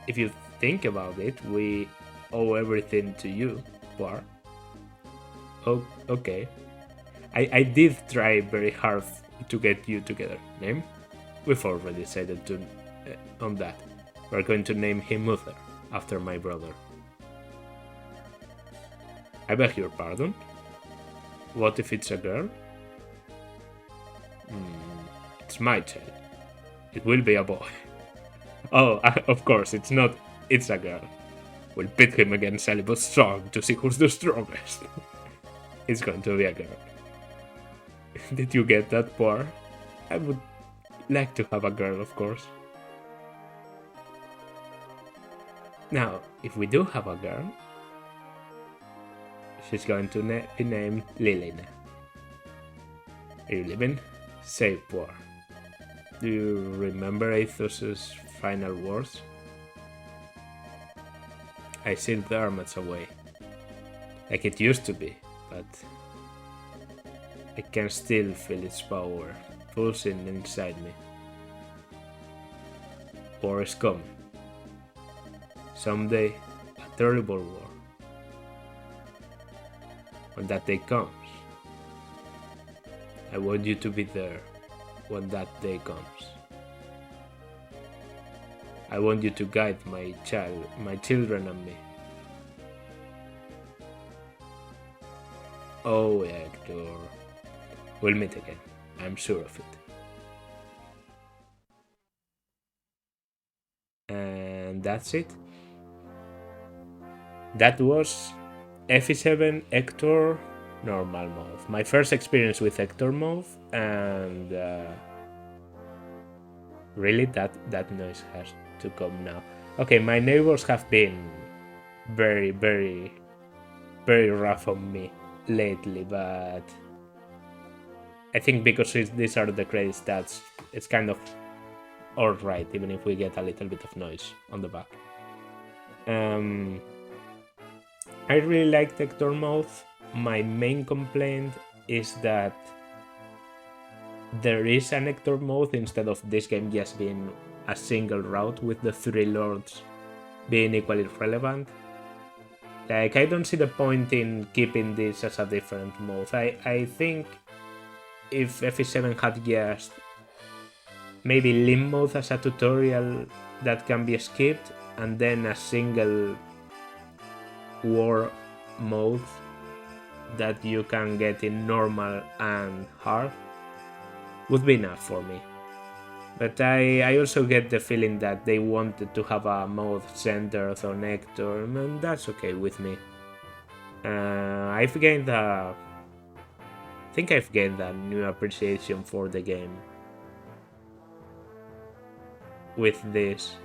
If you think about it, we owe everything to you, Poir. Oh, okay. I did try very hard to get you together. Name? We've already decided on that. We're going to name him Uther, after my brother. I beg your pardon? What if it's a girl? It's my child. It will be a boy. Oh, of course, it's not. It's a girl. We'll pit him against Celibus Strong to see who's the strongest. It's going to be a girl. Did you get that, Poir? I would like to have a girl, of course. Now, if we do have a girl, she's going to be named Lilina. Are you living? Say, Poir. Do you remember Athos's final words? I sealed the armats away, like it used to be, but I can still feel its power pulsing inside me. War is coming. Someday, a terrible war. When that day comes, I want you to be there, when that day comes. I want you to guide my children and me. Oh, Hector. We'll meet again. I'm sure of it. And that's it. That was FE7 Hector normal mode. My first experience with Hector mode, and really that noise has to come now. Okay, my neighbors have been very, very, very rough on me lately, but I think because these are the credit stats, it's kind of alright, even if we get a little bit of noise on the back. I really like Hector mode. My main complaint is that there is an Hector mode instead of this game just being a single route with the 3 lords being equally relevant. Like, I don't see the point in keeping this as a different mode. I think if FE7 had just maybe limb mode as a tutorial that can be skipped, and then a single war mode that you can get in normal and hard would be enough for me. But I also get the feeling that they wanted to have a mode centered on Hector, and that's okay with me. I think I've gained a new appreciation for the game with this.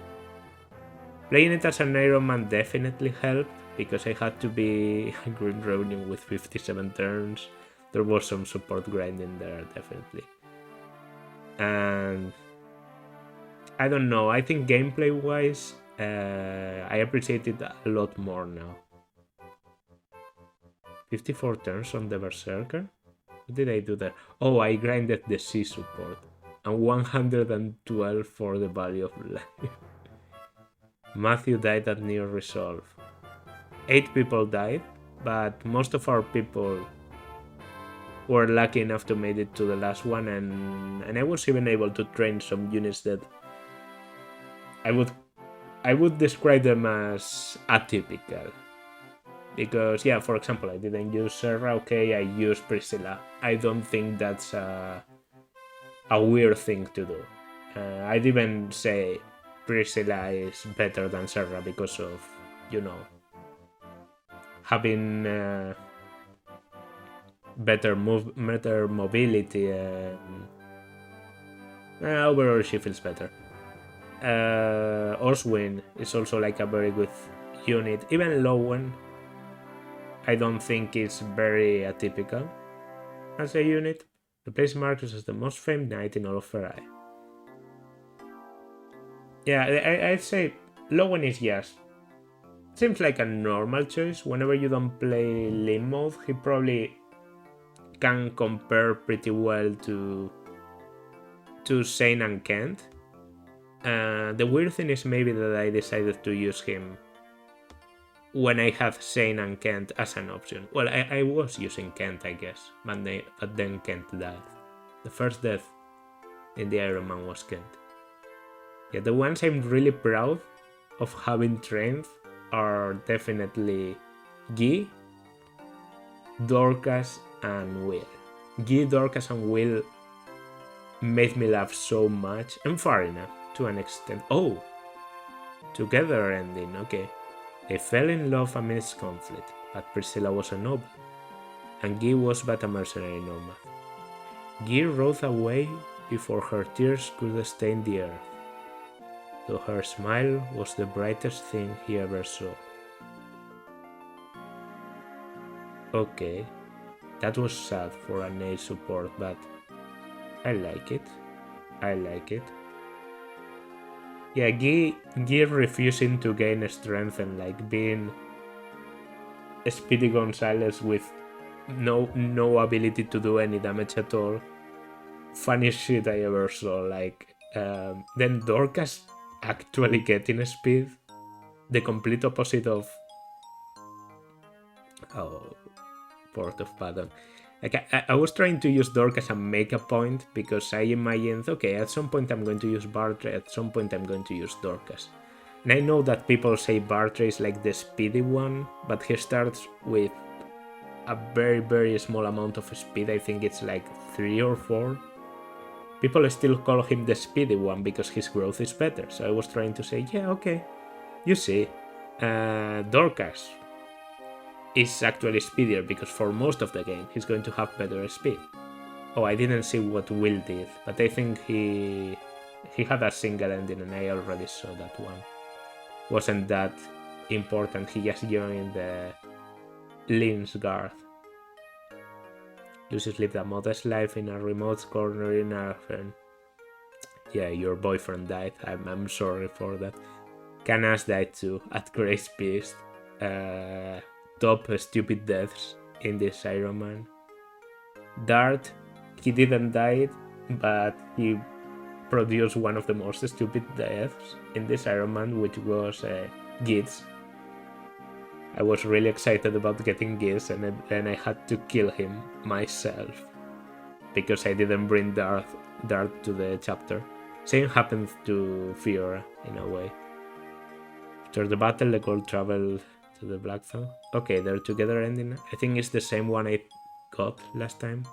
Playing it as an Ironman definitely helped, because I had to be a Green Ronin with 57 turns. There was some support grinding there, definitely. And I don't know, I think gameplay-wise, I appreciate it a lot more now. 54 turns on the Berserker? What did I do there? Oh, I grinded the C support. And 112 for the value of life. Matthew died at near resolve. 8 people died, but most of our people were lucky enough to make it to the last one, and I was even able to train some units that I would describe them as atypical. Because, yeah, for example, I didn't use Serra, okay, I used Priscilla. I don't think that's a weird thing to do. I'd even say Priscilla is better than Serra because of, having better mobility, and overall she feels better. Oswin is also like a very good unit. Even Lowen, I don't think is very atypical as a unit. Replace Marcus as the most famed knight in all of Farai. Yeah, I'd say Lowen is yes. Seems like a normal choice. Whenever you don't play limb mode, he probably can compare pretty well to Shane and Kent. The weird thing is maybe that I decided to use him when I have Shane and Kent as an option. Well, I was using Kent, I guess, but then Kent died. The first death in the Ironman was Kent. Yeah, the ones I'm really proud of having trained are definitely Guy, Dorcas, and Will. Guy, Dorcas, and Will made me laugh so much, and Farina to an extent. Oh, together ending, okay. They fell in love amidst conflict, but Priscilla was a noble, and Guy was but a mercenary nomad. Guy rode away before her tears could stain the earth, though her smile was the brightest thing he ever saw. Okay, that was sad for an A support, but I like it. Yeah, Guy refusing to gain strength and like being Speedy Gonzalez with no ability to do any damage at all. Funniest shit I ever saw. Like, then Dorcas actually getting speed, the complete opposite of Port of Paddon. Like I was trying to use Dork as a make a point because I imagined, okay, at some point I'm going to use Bartre, at some point I'm going to use Dorcas. And I know that people say Bartre is like the speedy one, but he starts with a very, very small amount of speed. I think it's like 3 or 4. People still call him the speedy one because his growth is better. So I was trying to say, yeah, okay, you see, Dorcas is actually speedier because for most of the game he's going to have better speed. Oh, I didn't see what Will did, but I think he had a single ending and I already saw that one. Wasn't that important, he just joined the Lynn's guard. Lucius lived a modest life in a remote corner in Arfen. Yeah, your boyfriend died, I'm sorry for that. Canas died too, at Grace Beast. Top stupid deaths in this Ironman. Dart, he didn't die, but he produced one of the most stupid deaths in this Ironman, which was Gitz. I was really excited about getting Gitz, and then I had to kill him myself because I didn't bring Dart to the chapter. Same happened to Fiora in a way. After the battle, the gold traveled to the Blackthorn. Okay, they're together ending. I think it's the same one I got last time.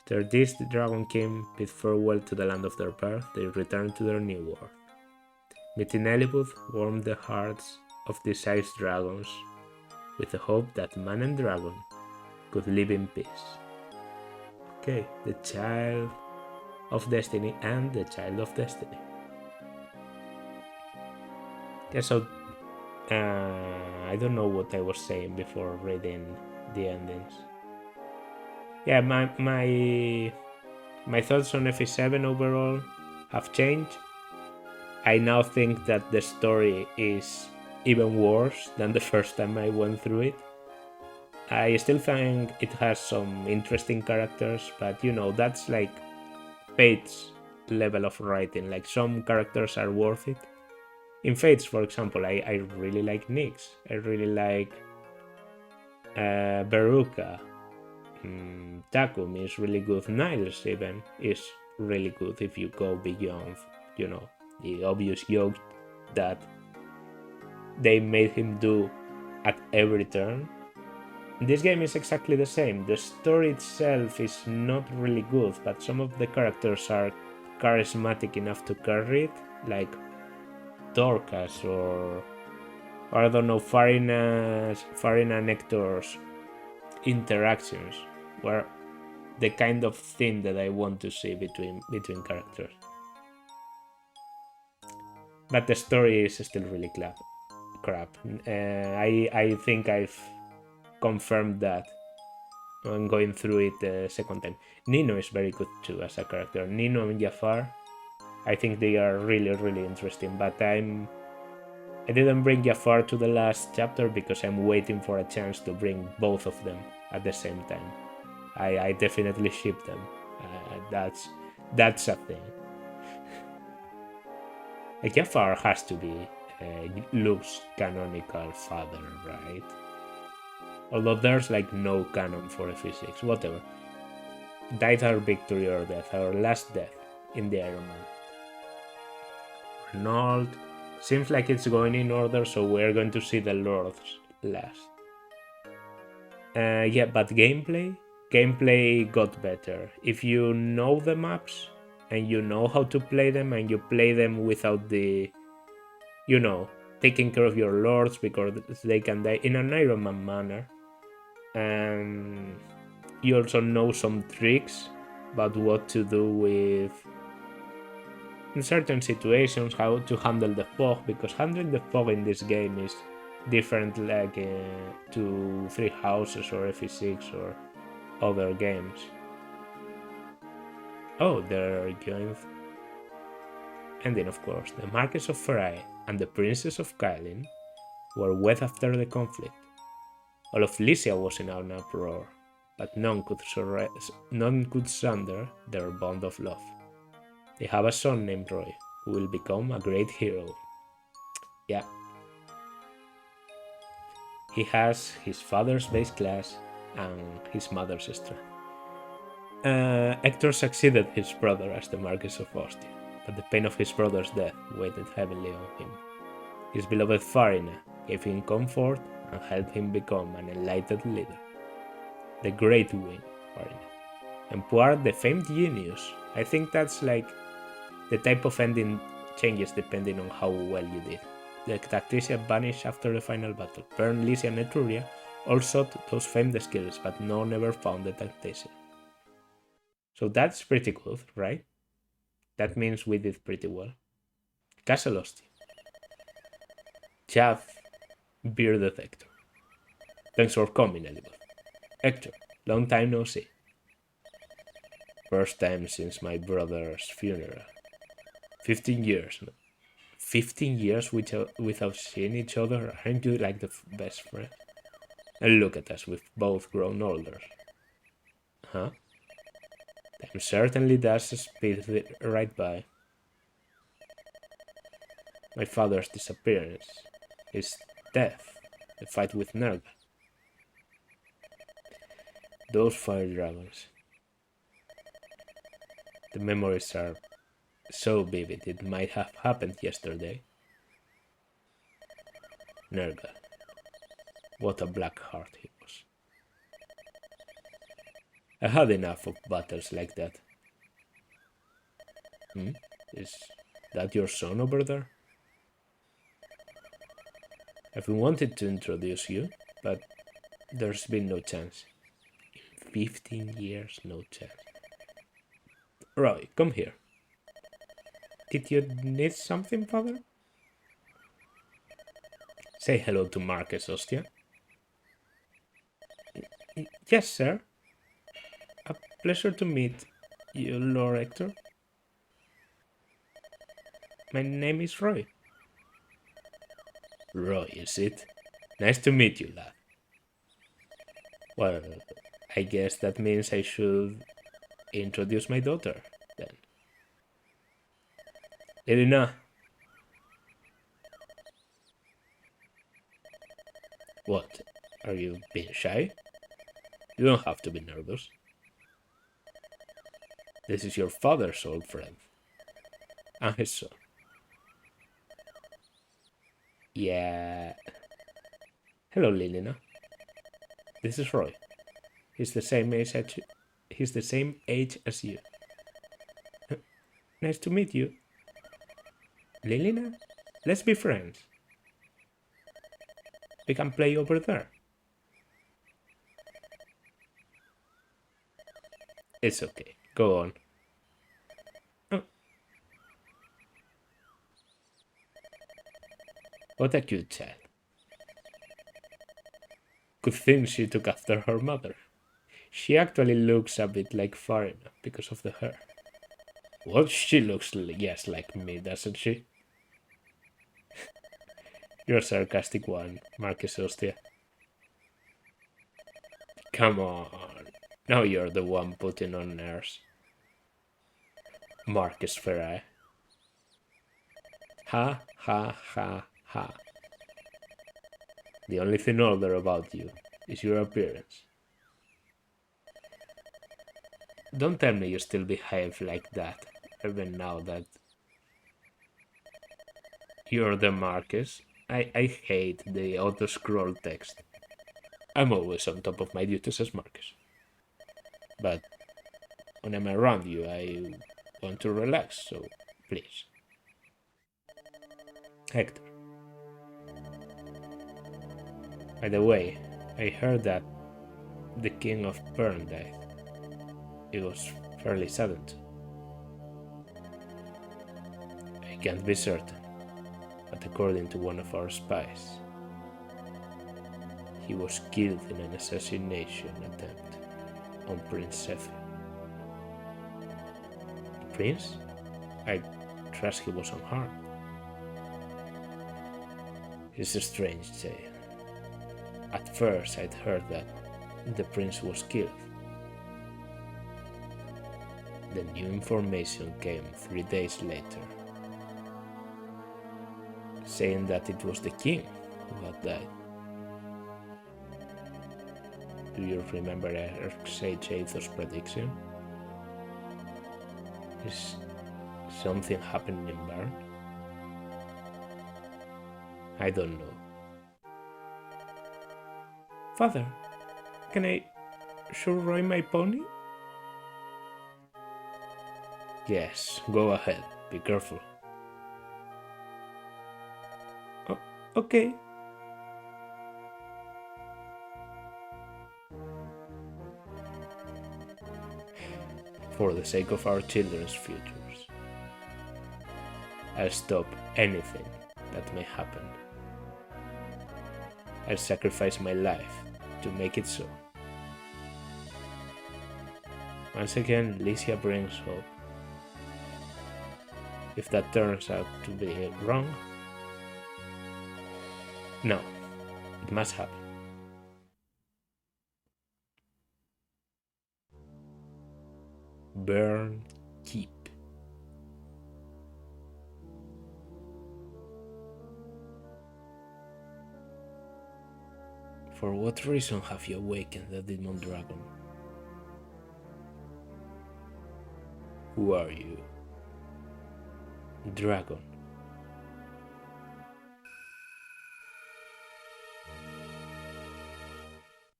After this, the Dragon King bid farewell to the land of their birth. They returned to their new world. Meeting Elibuth warmed the hearts of these ice dragons with the hope that man and dragon could live in peace. Okay, the Child of Destiny and the Child of Destiny. Yeah, so I don't know what I was saying before reading the endings. Yeah, my thoughts on FE7 overall have changed. I now think that the story is even worse than the first time I went through it. I still think it has some interesting characters, but you know, that's like Fate's level of writing. Like some characters are worth it. In Fates, for example, I really like Nyx. I really like Veruca. Takumi is really good. Niles even is really good if you go beyond, you know, the obvious joke that they made him do at every turn. This game is exactly the same. The story itself is not really good, but some of the characters are charismatic enough to carry it, like Dorcas or I don't know, Farina Nectar's interactions were the kind of thing that I want to see between characters. But the story is still really crap. I think I've confirmed that when going through it the second time. Nino is very good too as a character. Nino and Jafar, I think they are really, really interesting, but I didn't bring Jafar to the last chapter because I'm waiting for a chance to bring both of them at the same time. I definitely ship them. That's a thing. Jafar has to be Luke's canonical father, right? Although there's like no canon for FE6, whatever. Died our victory or death, our last death in the Ironman. Renault. Seems like it's going in order, so we're going to see the Lords last. Yeah, but gameplay got better. If you know the maps and you know how to play them and you play them without the, you know, taking care of your Lords because they can die in an Ironman manner. And you also know some tricks about what to do with in certain situations, how to handle the fog, because handling the fog in this game is different like to Three Houses or FE6 or other games. Oh, they're joined. And then of course, the Marquess of Ferai and the Princess of Kailin were wed after the conflict. All of Lycia was in an uproar, but none could sunder their bond of love. They have a son named Roy, who will become a great hero. Yeah. He has his father's base class and his mother's strength. Hector succeeded his brother as the Marquis of Ostia, but the pain of his brother's death weighed heavily on him. His beloved Farina gave him comfort and helped him become an enlightened leader. The Great Wing, Farina. And Puar, the famed genius. I think that's like the type of ending changes depending on how well you did. The Tactician vanished after the final battle. Pern, Lysia, and Etruria all sought those famed skills, but none ever found the Tactician. So that's pretty good, right? That means we did pretty well. Castle Ostia. Chav, bearded Hector. Thanks for coming, Elibeth. Hector, long time no see. First time since my brother's funeral. 15 years. 15 years without seeing each other? Aren't you like the best friend? And look at us, we've both grown older. Huh? Time certainly does speed right by. My father's disappearance, his death, the fight with Nerga. Those fire dragons. The memories are so vivid it might have happened yesterday. Nerga. What a black heart he was. I had enough of battles like that. Is that your son over there? I've been wanting to introduce you, but there's been no chance. In 15 years, no chance. Roy, come here. Did you need something, father? Say hello to Marcus, Ostia. Yes, sir. A pleasure to meet you, Lord Hector. My name is Roy. Roy, is it? Nice to meet you, lad. Well, I guess that means I should introduce my daughter, then. Elena. What? Are you being shy? You don't have to be nervous. This is your father's old friend. And his son. Yeah. Hello, Lilina. This is Roy. He's the same age as you. Nice to meet you. Lilina, let's be friends. We can play over there. It's okay. Go on. Oh. What a cute child. Good thing she took after her mother. She actually looks a bit like Farina because of the hair. Well, she looks yes like me, doesn't she? You're a sarcastic one, Marcus Ostia. Come on. Now you're the one putting on airs. Marcus Ferrai. Ha, ha, ha, ha. The only thing older about you is your appearance. Don't tell me you still behave like that, even now that you're the Marcus. I hate the auto-scroll text. I'm always on top of my duties as Marcus. But when I'm around you, I want to relax, so please. Hector. By the way, I heard that the king of Pern died. It was fairly sudden. I can't be certain, but according to one of our spies, he was killed in an assassination attempt on Prince FE. The prince? I trust he was unharmed. It's a strange tale. At first I'd heard that the prince was killed. The new information came 3 days later, saying that it was the king who had died. Do you remember Archsage Aethos' prediction? Is something happening in Bern? I don't know. Father, can I show Roy my pony? Yes, go ahead. Be careful. Oh, okay. For the sake of our children's futures, I'll stop anything that may happen. I'll sacrifice my life to make it so. Once again, Licia brings hope. If that turns out to be wrong, no, it must happen. Burn Keep. For what reason have you awakened the demon dragon? Who are you? Dragon.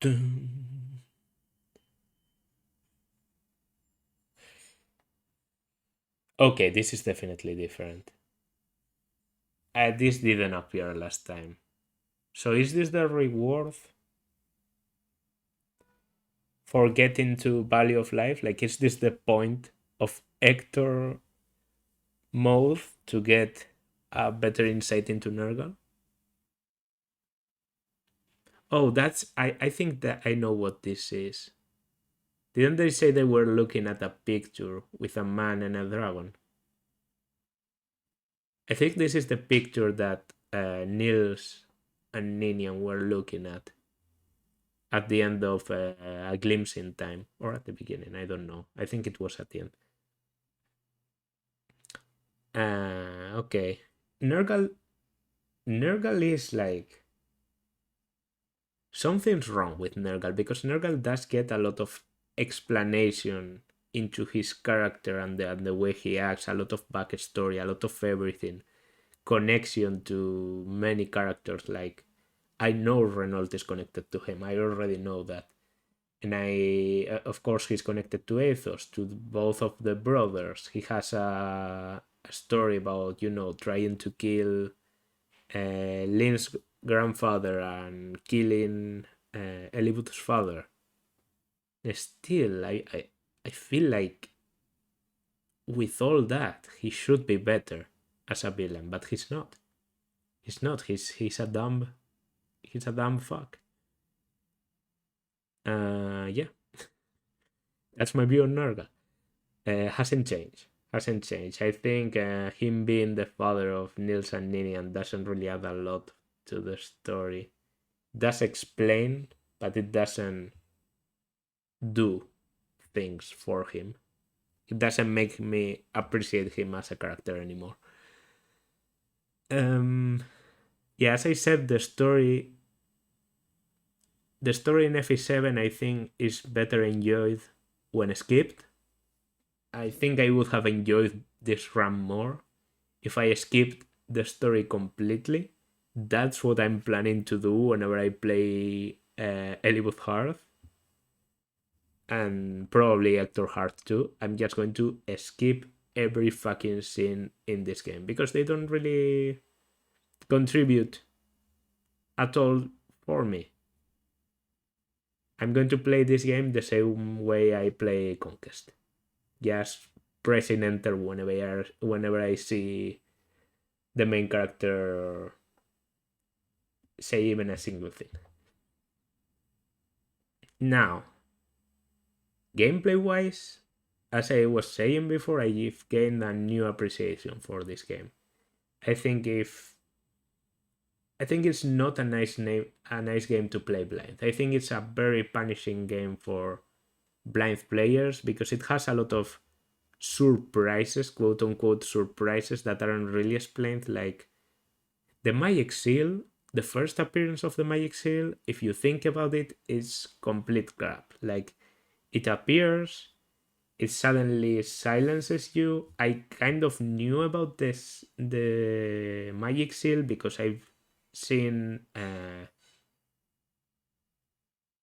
Dun. Okay, this is definitely different. This didn't appear last time. So is this the reward for getting to Value of Life? Like, is this the point of Hector mode to get a better insight into Nergal? Oh, I think that I know what this is. Didn't they say they were looking at a picture with a man and a dragon? I think this is the picture that Nils and Ninian were looking at the end of A Glimpse in Time, or at the beginning, I don't know. I think it was at the end. Okay. Nergal is like... Something's wrong with Nergal, because Nergal does get a lot of explanation into his character and the way he acts, a lot of backstory, a lot of everything, connection to many characters. Like, I know Renault is connected to him, I already know that, and of course he's connected to Athos, to both of the brothers. He has a story about, trying to kill Lynn's grandfather and killing Elibut's father. Still, I feel like with all that, he should be better as a villain, but he's not. He's not. He's a dumb fuck. Yeah. That's my view on Narga. Hasn't changed. I think him being the father of Nils and Ninian doesn't really add a lot to the story. It does explain, but it doesn't do things for him. It doesn't make me appreciate him as a character anymore. Yeah, as I said, the story in FE7 I think is better enjoyed when skipped. I think I would have enjoyed this run more if I skipped the story completely. That's what I'm planning to do whenever I play Elibut Hearth, and probably Hector Hearth too. I'm just going to skip every fucking scene in this game because they don't really contribute at all for me. I'm going to play this game the same way I play Conquest. Just pressing enter whenever I see the main character say even a single thing. Now, gameplay wise, as I was saying before, I've gained a new appreciation for this game. I think it's not a nice game to play blind. I think it's a very punishing game for blind players because it has a lot of surprises, quote unquote surprises, that aren't really explained. Like the Magic Seal, the first appearance of the Magic Seal, if you think about it, is complete crap. Like, it appears, it suddenly silences you. I kind of knew about the magic seal because I've seen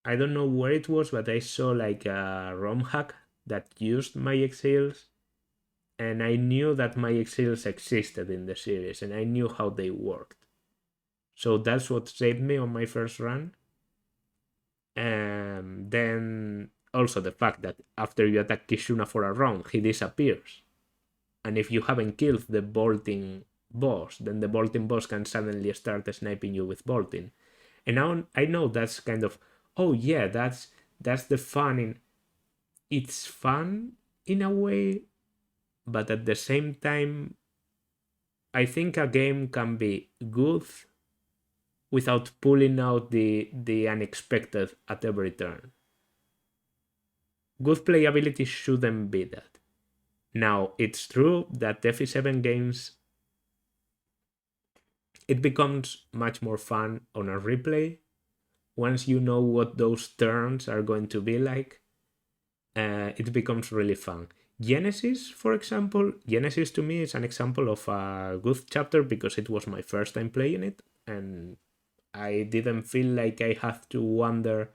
I don't know where it was, but I saw like a ROM hack that used magic seals, and I knew that magic seals existed in the series, and I knew how they worked. So that's what saved me on my first run. And then also the fact that after you attack Kishuna for a round, he disappears. And if you haven't killed the bolting boss, then the bolting boss can suddenly start sniping you with bolting. And now I know that's kind of, oh yeah, that's the fun in, it's fun in a way, but at the same time, I think a game can be good without pulling out the unexpected at every turn. Good playability shouldn't be that. Now, it's true that FE7 games, it becomes much more fun on a replay once you know what those turns are going to be like. It becomes really fun. Genesis, for example, Genesis to me is an example of a good chapter because it was my first time playing it, and I didn't feel like I had to wonder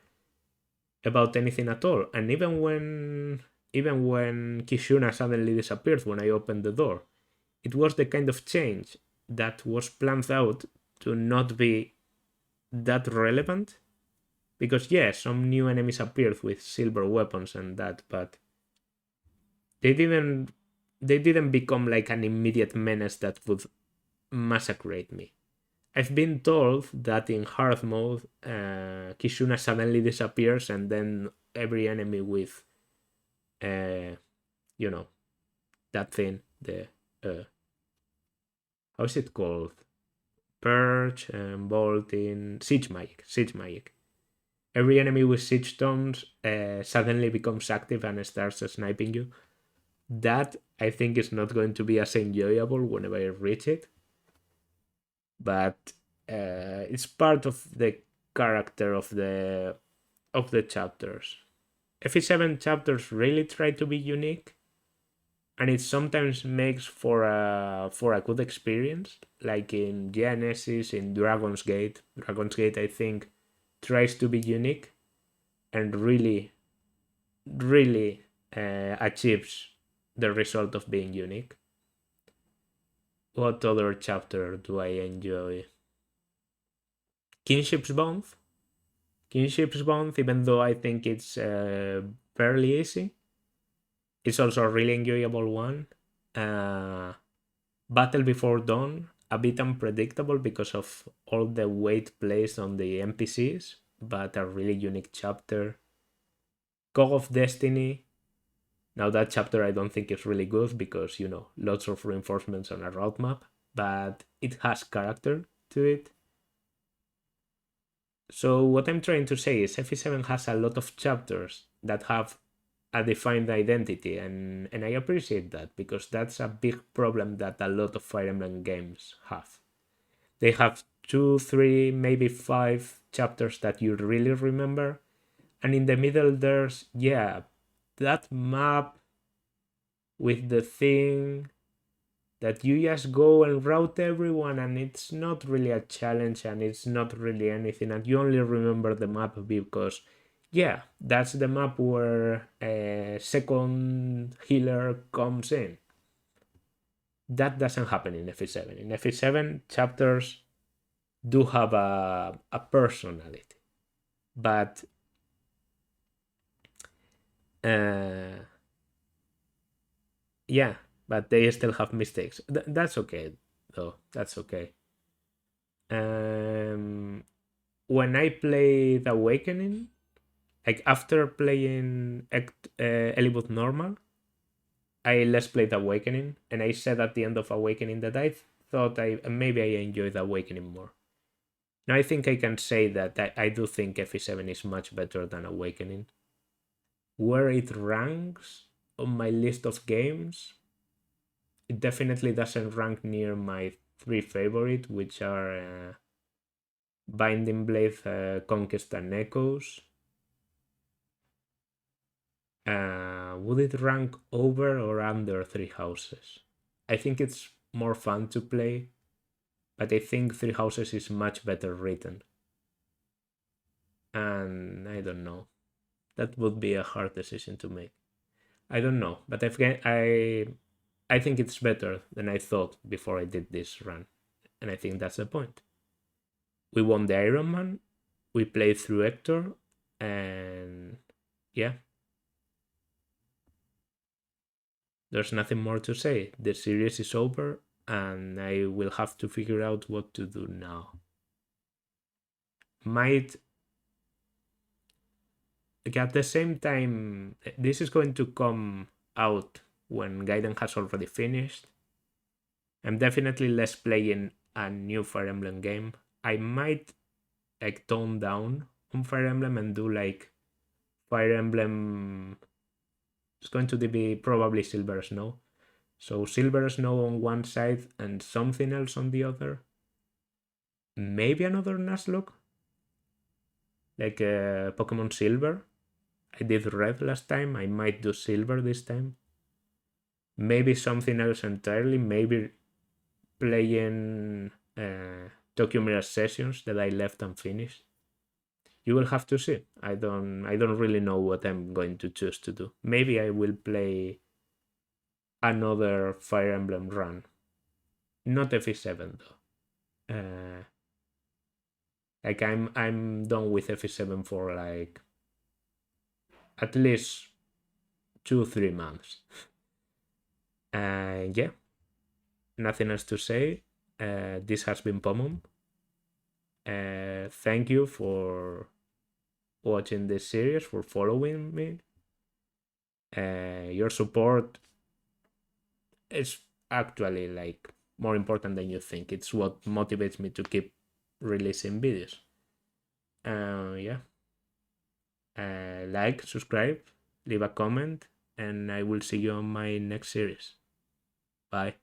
about anything at all. And even when Kishuna suddenly disappeared when I opened the door, it was the kind of change that was planned out to not be that relevant. Because yes, some new enemies appeared with silver weapons and that, but they didn't become like an immediate menace that would massacre me. I've been told that in hard mode, Kishuna suddenly disappears and then every enemy with, you know, that thing, the, how is it called? Purge and bolting, siege magic. Every enemy with siege tomes suddenly becomes active and starts sniping you. That I think is not going to be as enjoyable whenever I reach it, but it's part of the character of the chapters. FE7 chapters really try to be unique, and it sometimes makes for a good experience, like in Genesis, in Dragon's Gate. Dragon's Gate, I think, tries to be unique and really, really achieves the result of being unique. What other chapter do I enjoy? Kinship's Bond. Kinship's Bond, even though I think it's fairly easy, it's also a really enjoyable one. Battle Before Dawn, a bit unpredictable because of all the weight placed on the NPCs, but a really unique chapter. Cog of Destiny. Now that chapter I don't think is really good because, lots of reinforcements on a roadmap, but it has character to it. So what I'm trying to say is FE7 has a lot of chapters that have a defined identity, and I appreciate that because that's a big problem that a lot of Fire Emblem games have. They have 2, 3, maybe 5 chapters that you really remember, and in the middle there's, that map with the thing that you just go and route everyone, and it's not really a challenge and it's not really anything, and you only remember the map because that's the map where a second healer comes in. That doesn't happen in FE7. In FE7, chapters do have a personality, but but they still have mistakes. That's okay, though. That's okay. When I play The Awakening, like after playing Elibut Normal, I less played Awakening, and I said at the end of Awakening that I thought maybe I enjoyed Awakening more. Now I think I can say that I do think FE7 is much better than Awakening. Where it ranks on my list of games, it definitely doesn't rank near my 3 favorite, which are Binding Blade, Conquest and Echoes, Would it rank over or under Three Houses? I think it's more fun to play, but I think Three Houses is much better written. And I don't know. That would be a hard decision to make. I don't know, but I think it's better than I thought before I did this run, and I think that's the point. We won the Ironman, we played through Hector, and yeah. There's nothing more to say. The series is over, and I will have to figure out what to do now. Might at the same time, this is going to come out when Gaiden has already finished. I'm definitely less playing a new Fire Emblem game. I might like tone down on Fire Emblem and do like Fire Emblem. It's going to be probably Silver Snow. So Silver Snow on one side and something else on the other. Maybe another Nuzlocke? Like Pokemon Silver. I did Red last time. I might do Silver this time. Maybe something else entirely. Maybe playing Tokyo Mirage Sessions that I left unfinished. You will have to see. I don't really know what I'm going to choose to do. Maybe I will play another Fire Emblem run. Not FE7 though. Like I'm done with FE7 for like at least 2-3 months. Yeah. Nothing else to say. This has been Pomum. Thank you for watching this series, for following me. Your support is actually like more important than you think. It's what motivates me to keep releasing videos. Yeah. Like, subscribe, leave a comment, and I will see you on my next series. Bye.